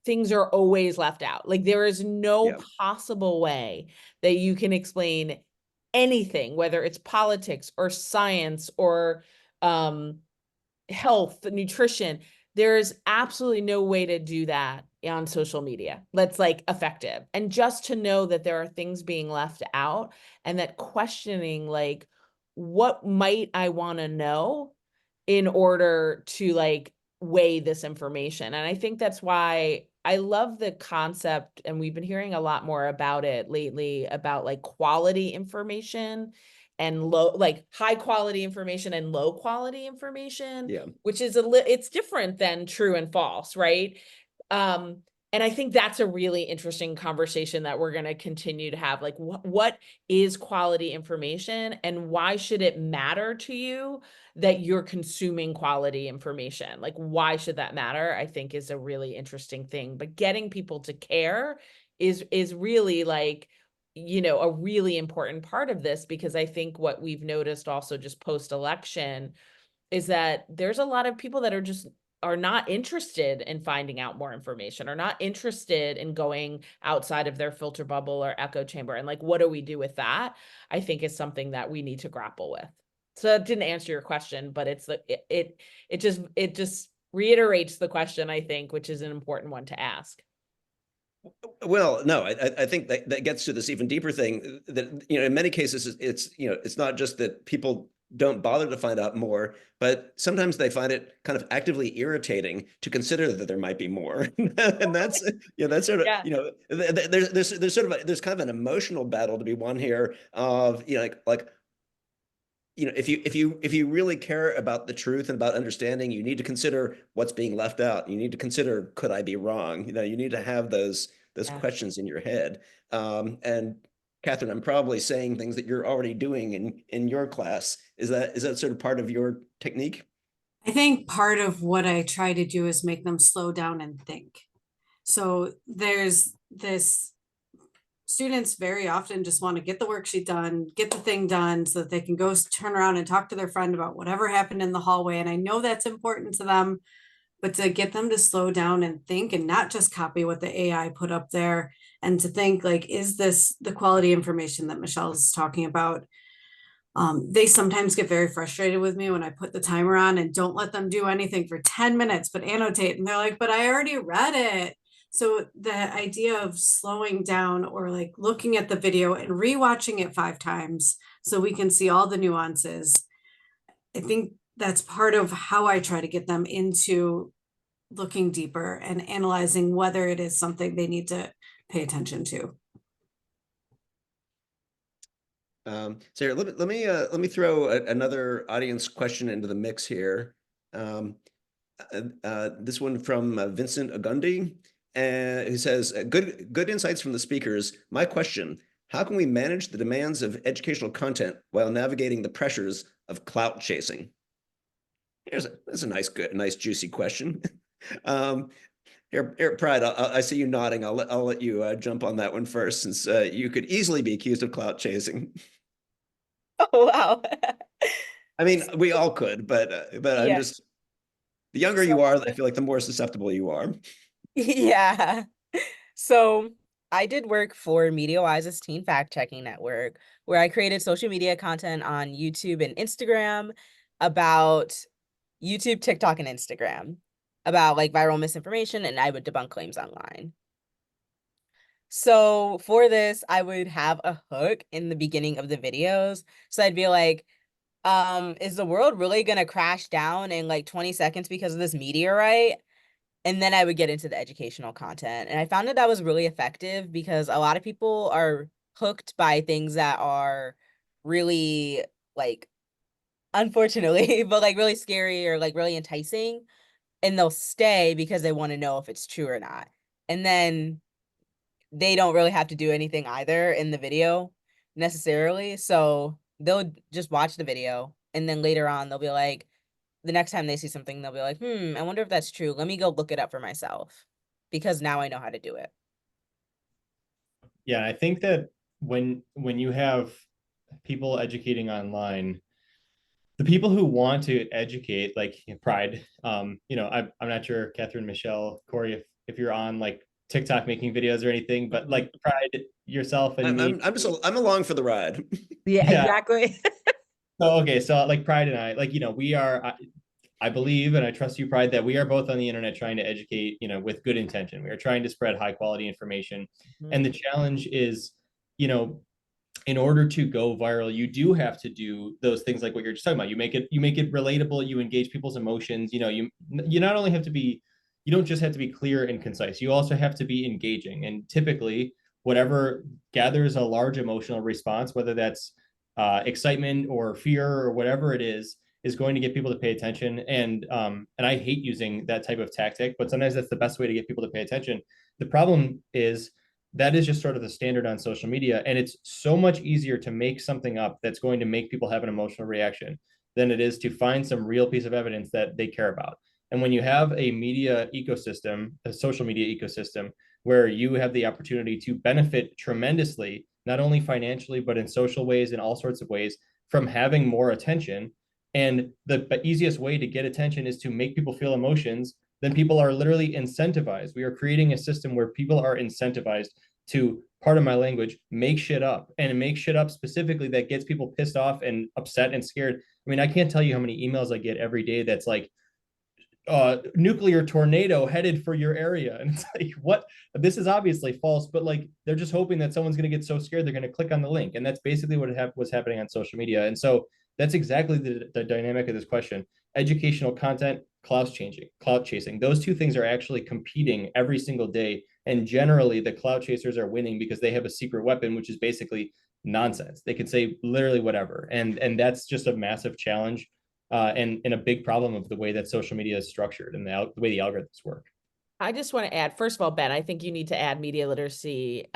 F: things are always left out, like there is no possible way that you can explain anything, whether it's politics or science or health, nutrition, there's absolutely no way to do that on social media that's like effective. And just to know that there are things being left out, and that questioning, like, what might I want to know in order to like weigh this information. And I think that's why I love the concept, and we've been hearing a lot more about it lately, about like quality information and like high quality information and low quality information, which is it's different than true and false, right? And I think that's a really interesting conversation that we're going to continue to have. Like, what is quality information, and why should it matter to you that you're consuming quality information? Like, why should that matter? I think is a really interesting thing. But getting people to care is really like, a really important part of this, because I think what we've noticed also just post-election is that there's a lot of people that are not interested in finding out more information, or not interested in going outside of their filter bubble or echo chamber. And like, what do we do with that? I think is something that we need to grapple with. So that didn't answer your question, but it just reiterates the question, I think, which is an important one to ask.
B: Well, no, I think that gets to this even deeper thing, that in many cases it's not just that people don't bother to find out more, but sometimes they find it kind of actively irritating to consider that there might be more. And that's sort of there's kind of an emotional battle to be won here of if you really care about the truth and about understanding, you need to consider what's being left out. You need to consider, could I be wrong? You need to have those questions in your head. And Catherine, I'm probably saying things that you're already doing in your class. Is that sort of part of your technique?
D: I think part of what I try to do is make them slow down and think. So there's this, students very often just want to get the worksheet done, get the thing done so that they can go turn around and talk to their friend about whatever happened in the hallway. And I know that's important to them, but to get them to slow down and think, and not just copy what the AI put up there, and to think like, is this the quality information that Michelle is talking about? They sometimes get very frustrated with me when I put the timer on and don't let them do anything for 10 minutes, but annotate. And they're like, but I already read it. So the idea of slowing down, or like looking at the video and rewatching it 5 times so we can see all the nuances, I think that's part of how I try to get them into looking deeper and analyzing whether it is something they need to pay attention to.
B: So let me throw another audience question into the mix here. This one from Vincent Agundi, who says, good insights from the speakers. My question, how can we manage the demands of educational content while navigating the pressures of clout chasing? That's a nice juicy question. Here, Pride, I see you nodding. I'll let you jump on that one first, since you could easily be accused of clout chasing.
G: Oh, wow.
B: I mean, we all could, but I'm
G: Yeah.
B: just, the younger you are, I feel like the more susceptible you are.
G: Yeah. So I did work for MediaWise's Teen Fact Checking Network, where I created social media content on YouTube and Instagram about YouTube, TikTok, and Instagram about like viral misinformation, and I would debunk claims online. So for this, I would have a hook in the beginning of the videos. So I'd be like, is the world really gonna crash down in like 20 seconds because of this meteorite? And then I would get into the educational content. And I found that was really effective because a lot of people are hooked by things that are really, like, unfortunately, but like really scary or like really enticing. And they'll stay because they want to know if it's true or not. And then they don't really have to do anything either in the video necessarily. So they'll just watch the video. And then later on, they'll be like, the next time they see something, they'll be like, I wonder if that's true. Let me go look it up for myself because now I know how to do it.
E: Yeah, I think that when you have people educating online, the people who want to educate, like Pride, I'm not sure, Catherine, Michelle, Corey, if you're on like TikTok making videos or anything, but like Pride, yourself, and me.
B: I'm along for the ride.
F: Yeah,
E: Yeah.
F: exactly.
E: So okay, so like Pride and I, like we are. I believe and I trust you, Pride, that we are both on the internet trying to educate, with good intention. We are trying to spread high quality information, and the challenge is, in order to go viral, you do have to do those things like what you're just talking about. You make it relatable. You engage people's emotions. You not only have to be, you don't just have to be clear and concise. You also have to be engaging. And typically, whatever gathers a large emotional response, whether that's excitement or fear or whatever it is going to get people to pay attention. And I hate using that type of tactic, but sometimes that's the best way to get people to pay attention. The problem is that is just sort of the standard on social media. And it's so much easier to make something up that's going to make people have an emotional reaction than it is to find some real piece of evidence that they care about. And when you have a media ecosystem, a social media ecosystem, where you have the opportunity to benefit tremendously, not only financially, but in social ways, in all sorts of ways, from having more attention. And the easiest way to get attention is to make people feel emotions, then people are literally incentivized. We are creating a system where people are incentivized to, part of my language, make shit up, and make shit up specifically that gets people pissed off and upset and scared. I mean, I can't tell you how many emails I get every day that's like, nuclear tornado headed for your area. And it's like, what? This is obviously false, but like they're just hoping that someone's going to get so scared they're going to click on the link. And that's basically what was happening on social media. And so that's exactly the dynamic of this question. Educational content, clout chasing. Those two things are actually competing every single day. And generally the clout chasers are winning because they have a secret weapon, which is basically nonsense. They can say literally whatever. And that's just a massive challenge. And a big problem of the way that social media is structured and the way the algorithms work.
F: I just want to add, first of all, Ben, I think you need to add media literacy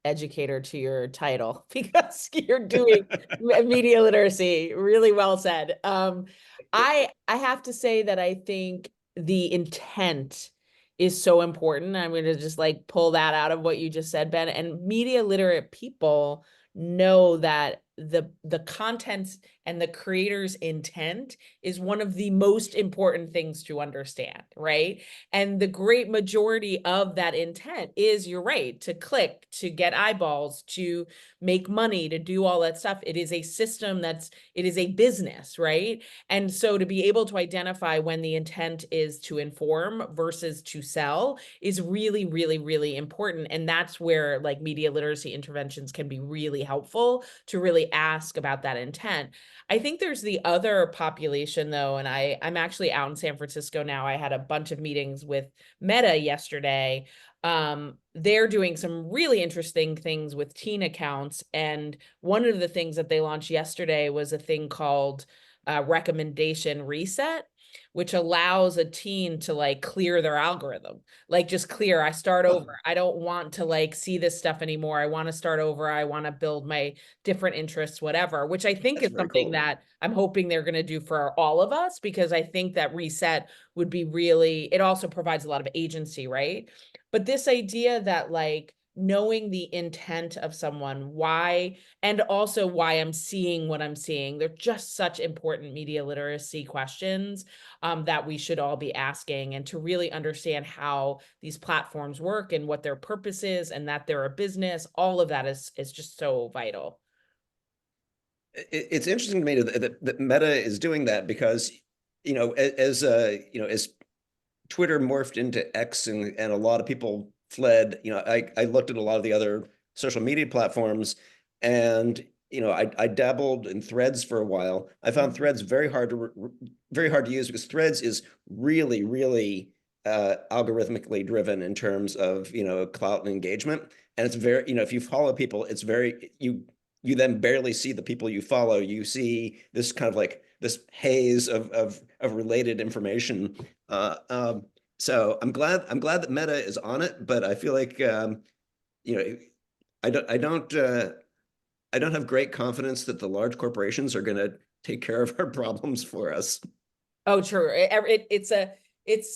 F: educator to your title because you're doing media literacy really well said. I have to say that I think the intent is so important. I'm going to just like pull that out of what you just said, Ben. And media literate people know that the content and the creator's intent is one of the most important things to understand, right? And the great majority of that intent is, you're right, to click, to get eyeballs, to make money, to do all that stuff. It is a system it is a business, right? And so to be able to identify when the intent is to inform versus to sell is really, really, really important. And that's where like media literacy interventions can be really helpful to really ask about that intent. I think there's the other population though, and I'm actually out in San Francisco now. I had a bunch of meetings with Meta yesterday. They're doing some really interesting things with teen accounts. And one of the things that they launched yesterday was a thing called recommendation reset. which allows a teen to like clear their algorithm, like just clear, I start over. I don't want to like see this stuff anymore. I want to start over. I want to build my different interests, whatever, which I think
B: That's
F: is
B: very
F: something
B: cool.
F: that I'm hoping they're going to do for all of us, because I think that reset would be really, it also provides a lot of agency, right? But this idea that like knowing the intent of someone, why, and also why I'm seeing what I'm seeing, they're just such important media literacy questions that we should all be asking, and to really understand how these platforms work and what their purpose is, and that they're a business. All of that is just so vital.
B: It's interesting to me that Meta is doing that because, as Twitter morphed into X and a lot of people fled, I looked at a lot of the other social media platforms, and I dabbled in Threads for a while. I found Threads very hard to use because Threads is really, really algorithmically driven in terms of clout and engagement, and it's very, if you follow people, it's very, you then barely see the people you follow. You see this kind of like this haze of related information. So I'm glad that Meta is on it, but I feel like I don't have great confidence that the large corporations are going to take care of our problems for us.
F: Oh, true.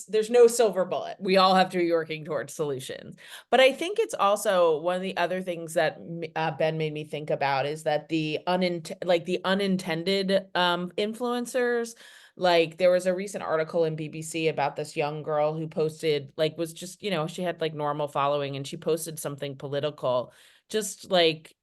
F: There's no silver bullet. We all have to be working towards solutions. But I think it's also one of the other things that Ben made me think about is that the unintended influencers. Like there was a recent article in BBC about this young girl who posted, like, was just, she had like normal following, and she posted something political, just like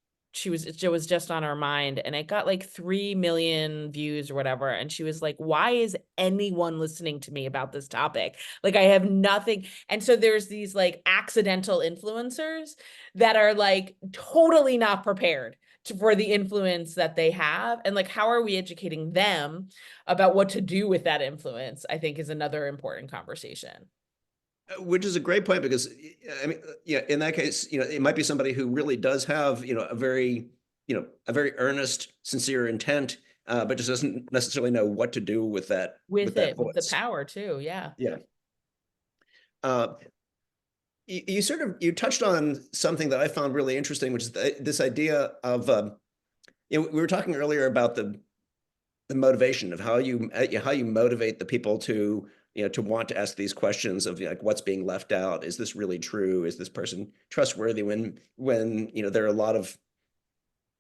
F: it was just on her mind, and it got like 3 million views or whatever. And she was like, why is anyone listening to me about this topic? Like I have nothing. And so there's these like accidental influencers that are like totally not prepared for the influence that they have. And like, how are we educating them about what to do with that influence, I think is another important conversation.
B: Which is a great point, because I mean, yeah, in that case, it might be somebody who really does have, a very earnest, sincere intent, but just doesn't necessarily know what to do with that,
F: With
B: that
F: the
B: voice.
F: power too. Yeah.
B: Yeah. You touched on something that I found really interesting, which is this idea of, we were talking earlier about the motivation of how you motivate the people to to want to ask these questions of like what's being left out. Is this really true? Is this person trustworthy? When there are a lot of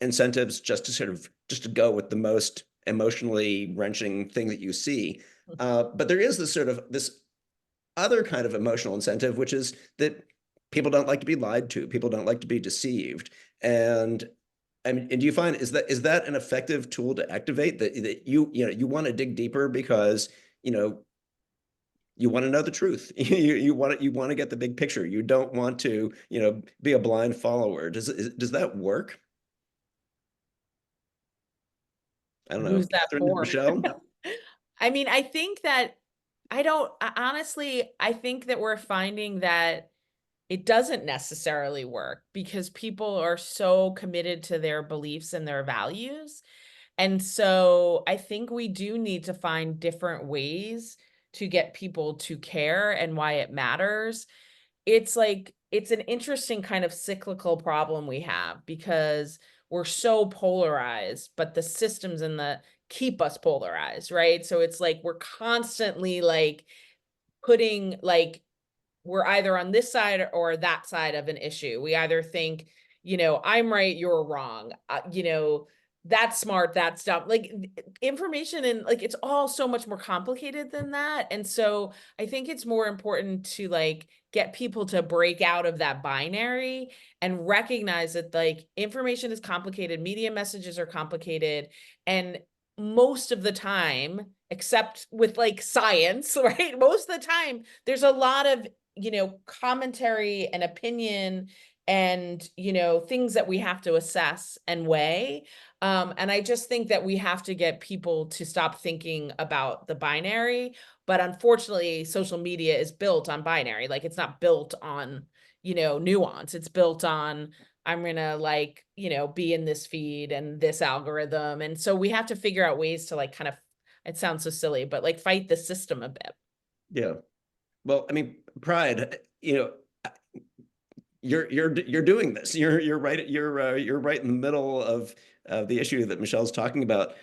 B: incentives just to go with the most emotionally wrenching thing that you see. But there is this other kind of emotional incentive, which is that people don't like to be lied to. People don't like to be deceived. And I mean, and do you find, is that an effective tool to activate that you want to dig deeper because you want to know the truth. you want to get the big picture. You don't want to be a blind follower. Does that work? I don't know,
F: Who's that
B: Catherine and
F: for?
B: Michelle.
F: I mean, I think that honestly, I think that we're finding that it doesn't necessarily work because people are so committed to their beliefs and their values. And so I think we do need to find different ways to get people to care and why it matters. It's like, it's an interesting kind of cyclical problem we have because we're so polarized, but the systems in the keep us polarized, right? So it's like we're constantly like putting like we're either on this side or that side of an issue. We either think, I'm right, you're wrong. That's smart, that's dumb. Like information and like it's all so much more complicated than that. And so I think it's more important to like get people to break out of that binary and recognize that like information is complicated, media messages are complicated, and most of the time, except with like science, right? Most of the time, there's a lot of commentary and opinion and things that we have to assess and weigh, and I just think that we have to get people to stop thinking about the binary. But unfortunately, social media is built on binary. Like it's not built on nuance. It's built on, I'm gonna be in this feed and this algorithm. And so we have to figure out ways to like kind of it sounds so silly, but like fight the system a bit.
B: Yeah. Well, I mean, Pride, you're doing this. You're right in the middle of the issue that Michelle's talking about.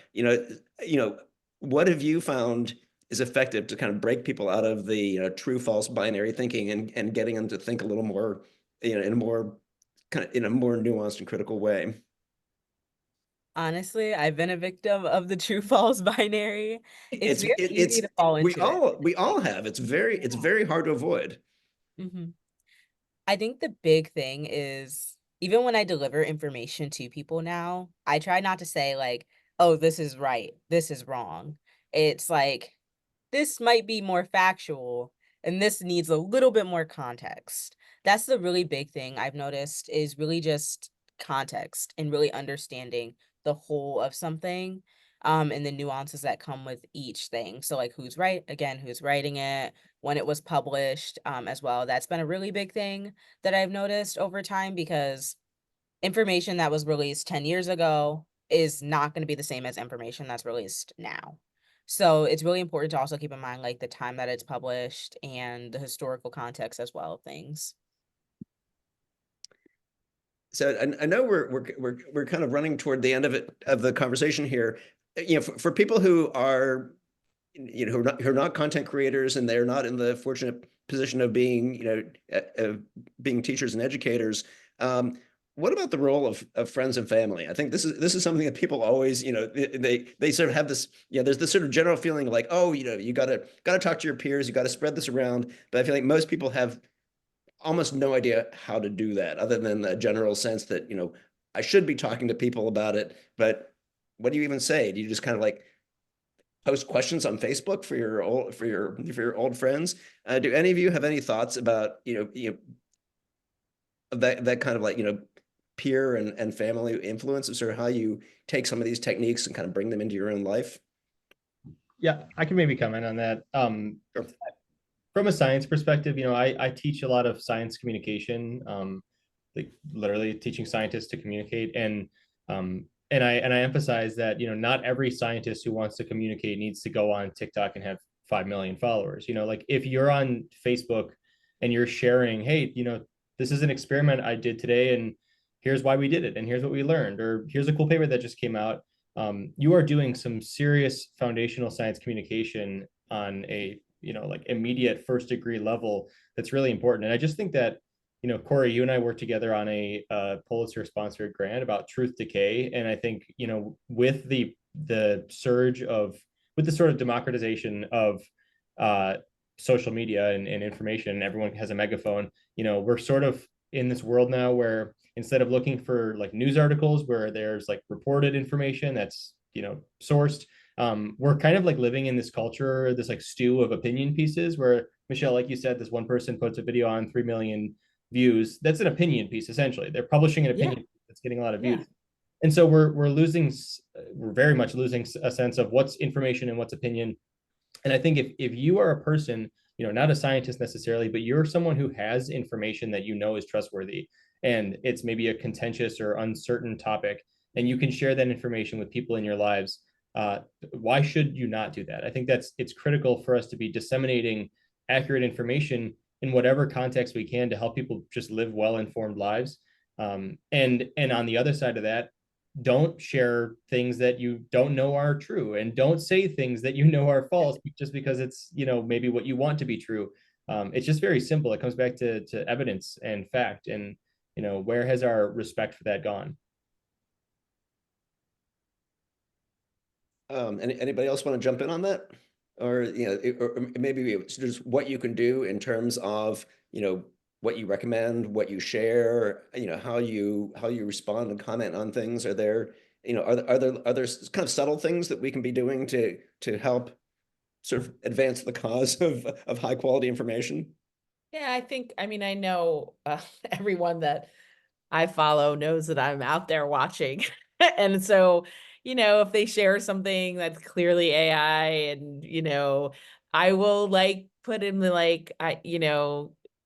B: What have you found is effective to kind of break people out of the true false binary thinking and getting them to think a little more, in a more nuanced and critical way?
G: Honestly, I've been a victim of the true false binary. It's very easy to fall into it.
B: We all have. It's very hard to avoid.
G: Mhm. I think the big thing is even when I deliver information to people now, I try not to say like, oh, this is right, this is wrong. It's like, this might be more factual and this needs a little bit more context. That's the really big thing I've noticed is really just context and really understanding the whole of something, and the nuances that come with each thing. So like who's right, again, who's writing it, when it was published, as well. That's been a really big thing that I've noticed over time because information that was released 10 years ago is not going to be the same as information that's released now. So it's really important to also keep in mind like the time that it's published and the historical context as well of things.
B: So I know we're kind of running toward the end of the conversation here. For people who are who are not content creators and they're not in the fortunate position of being being teachers and educators. What about the role of friends and family? I think this is something that people always, they sort of have this, there's this sort of general feeling like, oh, you gotta talk to your peers, you gotta spread this around. But I feel like most people have almost no idea how to do that, other than the general sense that, I should be talking to people about it. But what do you even say? Do you just kind of like post questions on Facebook for your old friends? Do any of you have any thoughts about that kind of like peer and family influence of sort of how you take some of these techniques and kind of bring them into your own life?
E: Yeah, I can maybe comment on that.
B: Sure.
E: From a science perspective, I teach a lot of science communication, like literally teaching scientists to communicate. And I emphasize that, not every scientist who wants to communicate needs to go on TikTok and have 5 million followers. Like if you're on Facebook and you're sharing, hey, this is an experiment I did today and here's why we did it and here's what we learned, or here's a cool paper that just came out. You are doing some serious foundational science communication on a, like immediate first degree level. That's really important. And I just think that, Corey, you and I worked together on a Pulitzer sponsored grant about truth decay. And I think, with the surge of, with the sort of democratization of social media and information, everyone has a megaphone, we're sort of in this world now where instead of looking for like news articles where there's like reported information that's, sourced, we're kind of like living in this culture, this like stew of opinion pieces where, Michelle, like you said, this one person puts a video on 3 million views. That's an opinion piece, essentially. They're publishing an opinion that's getting a lot of views.
F: Yeah.
E: And so we're very much losing a sense of what's information and what's opinion. And I think if you are a person, not a scientist necessarily, but you're someone who has information that is trustworthy, and it's maybe a contentious or uncertain topic, and you can share that information with people in your lives, why should you not do that? I think it's critical for us to be disseminating accurate information in whatever context we can to help people just live well-informed lives. And on the other side of that, don't share things that you don't know are true, and don't say things that are false just because it's maybe what you want to be true. It's just very simple. It comes back to evidence and fact, and where has our respect for that gone?
B: Anybody else want to jump in on that? Or or maybe just what you can do in terms of what you recommend, what you share, how you respond and comment on things. Are there are there kind of subtle things that we can be doing to help sort of advance the cause of high quality information?
F: Yeah, I know everyone that I follow knows that I'm out there watching. And so, if they share something that's clearly AI and, I will like put in the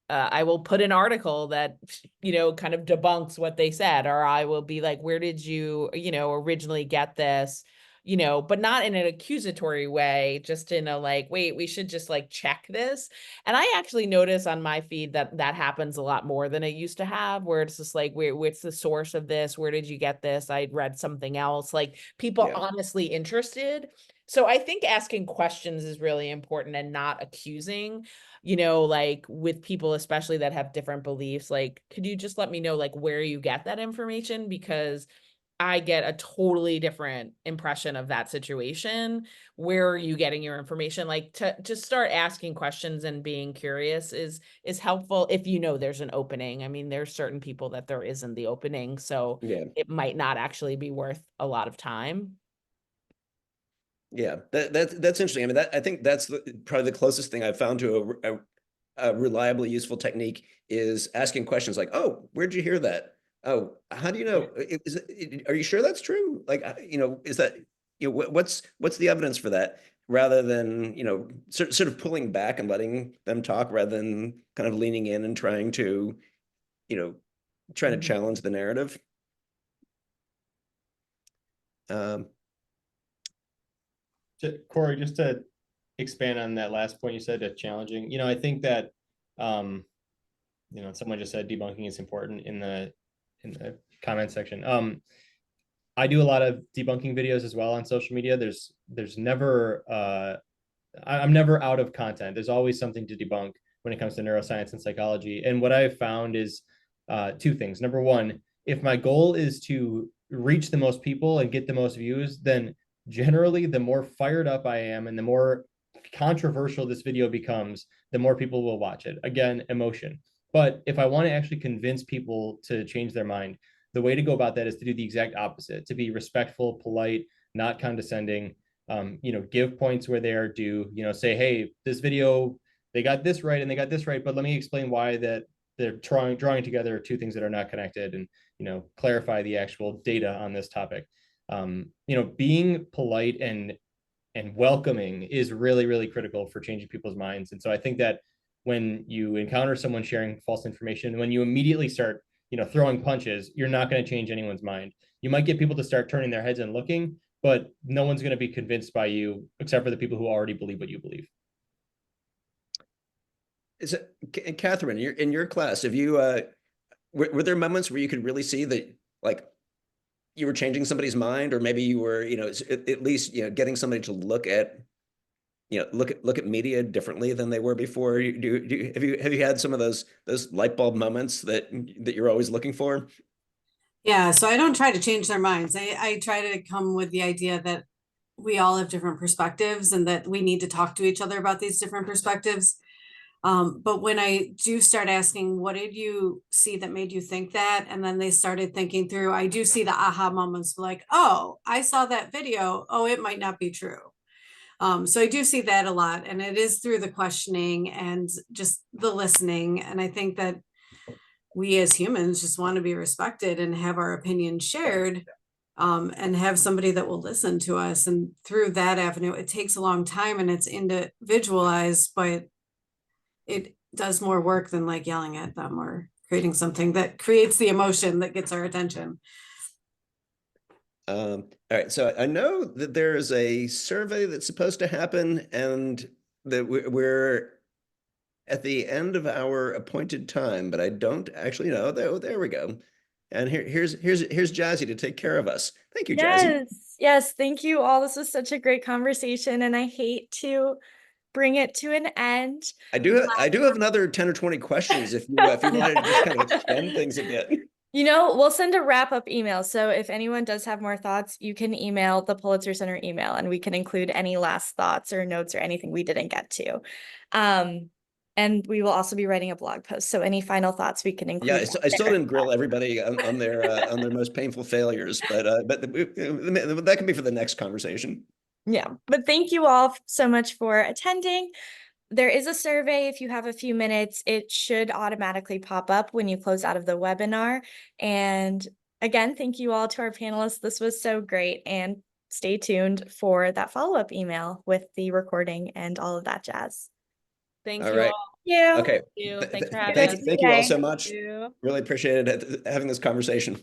F: I will put an article that, kind of debunks what they said, or I will be like, where did you, originally get this? you know, but not in an accusatory way, just in a like, wait, we should just like check this. And I actually notice on my feed that that happens a lot more than it used to have, where it's just like, what's the source of this? Where did you get this? I read something else. Like people honestly interested. So I think asking questions is really important and not accusing, you know, like with people, especially that have different beliefs. Like, could you just let me know like where you get that information? Because I get a totally different impression of that situation. Where are you getting your information? Like to just start asking questions and being curious is helpful if you know there's an opening. I mean, there's certain people that there isn't the opening, so it might not actually be worth a lot of time.
B: Yeah, that's interesting. I mean, I think that's probably the closest thing I've found to a reliably useful technique is asking questions like, "Oh, where'd you hear that? Oh, how do you know? Are you sure that's true? Like, you know, is that, you know, what's the evidence for that?" Rather than, you know, sort of pulling back and letting them talk, rather than kind of leaning in and trying to, you know, to challenge the narrative.
E: Corey, just to expand on that last point you said, challenging, you know, I think that, you know, someone just said debunking is important in the comment section. I do a lot of debunking videos as well on social media. There's never, I'm never out of content. There's always something to debunk when it comes to neuroscience and psychology. And what I've found is two things. Number one, if my goal is to reach the most people and get the most views, then generally the more fired up I am and the more controversial this video becomes, the more people will watch it. Again, emotion. But if I want to actually convince people to change their mind, the way to go about that is to do the exact opposite, to be respectful, polite, not condescending, you know, give points where they are due, you know, say, hey, this video, they got this right and they got this right, but let me explain why that they're drawing together two things that are not connected, and, you know, clarify the actual data on this topic. You know, being polite and welcoming is really, really critical for changing people's minds. And so I think that when you encounter someone sharing false information, when you immediately start, you know, throwing punches, you're not going to change anyone's mind. You might get people to start turning their heads and looking, but no one's going to be convinced by you except for the people who already believe what you believe.
B: Is it, Catherine, you're in your class, have you, were there moments where you could really see that, like, you were changing somebody's mind, or maybe you were, you know, at least, you know, getting somebody to look at, you know, look at media differently than they were before? Have you had some of those light bulb moments that you're always looking for?
D: Yeah, so I don't try to change their minds. I try to come with the idea that we all have different perspectives and that we need to talk to each other about these different perspectives. But when I do start asking, what did you see that made you think that? And then they started thinking through, I do see the aha moments like, oh, I saw that video. Oh, it might not be true. So I do see that a lot. And it is through the questioning and just the listening. And I think that we as humans just want to be respected and have our opinion shared, and have somebody that will listen to us. And through that avenue, it takes a long time and it's individualized, but it does more work than like yelling at them or creating something that creates the emotion that gets our attention.
B: All right, so I know that there is a survey that's supposed to happen, and that we're at the end of our appointed time, but I don't actually know. There we go. And here's Jazzy to take care of us. Thank you, Jazzy.
A: Yes, thank you all. This was such a great conversation, and I hate to bring it to an end.
B: I do have another 10 or 20 questions if you wanted to just kind of extend things a bit.
A: You know, we'll send a wrap-up email. So if anyone does have more thoughts, you can email the Pulitzer Center email, and we can include any last thoughts or notes or anything we didn't get to. And we will also be writing a blog post. So any final thoughts we can include.
B: Yeah, I still didn't grill everybody on their most painful failures, but that can be for the next conversation.
A: Yeah, but thank you all so much for attending. There is a survey. If you have a few minutes, it should automatically pop up when you close out of the webinar. And again, thank you all to our panelists. This was so great. And stay tuned for that follow-up email with the recording and all of that jazz.
F: Thank
B: All
F: you
B: right.
F: all.
A: Yeah.
B: Okay.
F: Thanks for having us.
B: Thank you all so
A: Today.
B: much. Really appreciated having this conversation.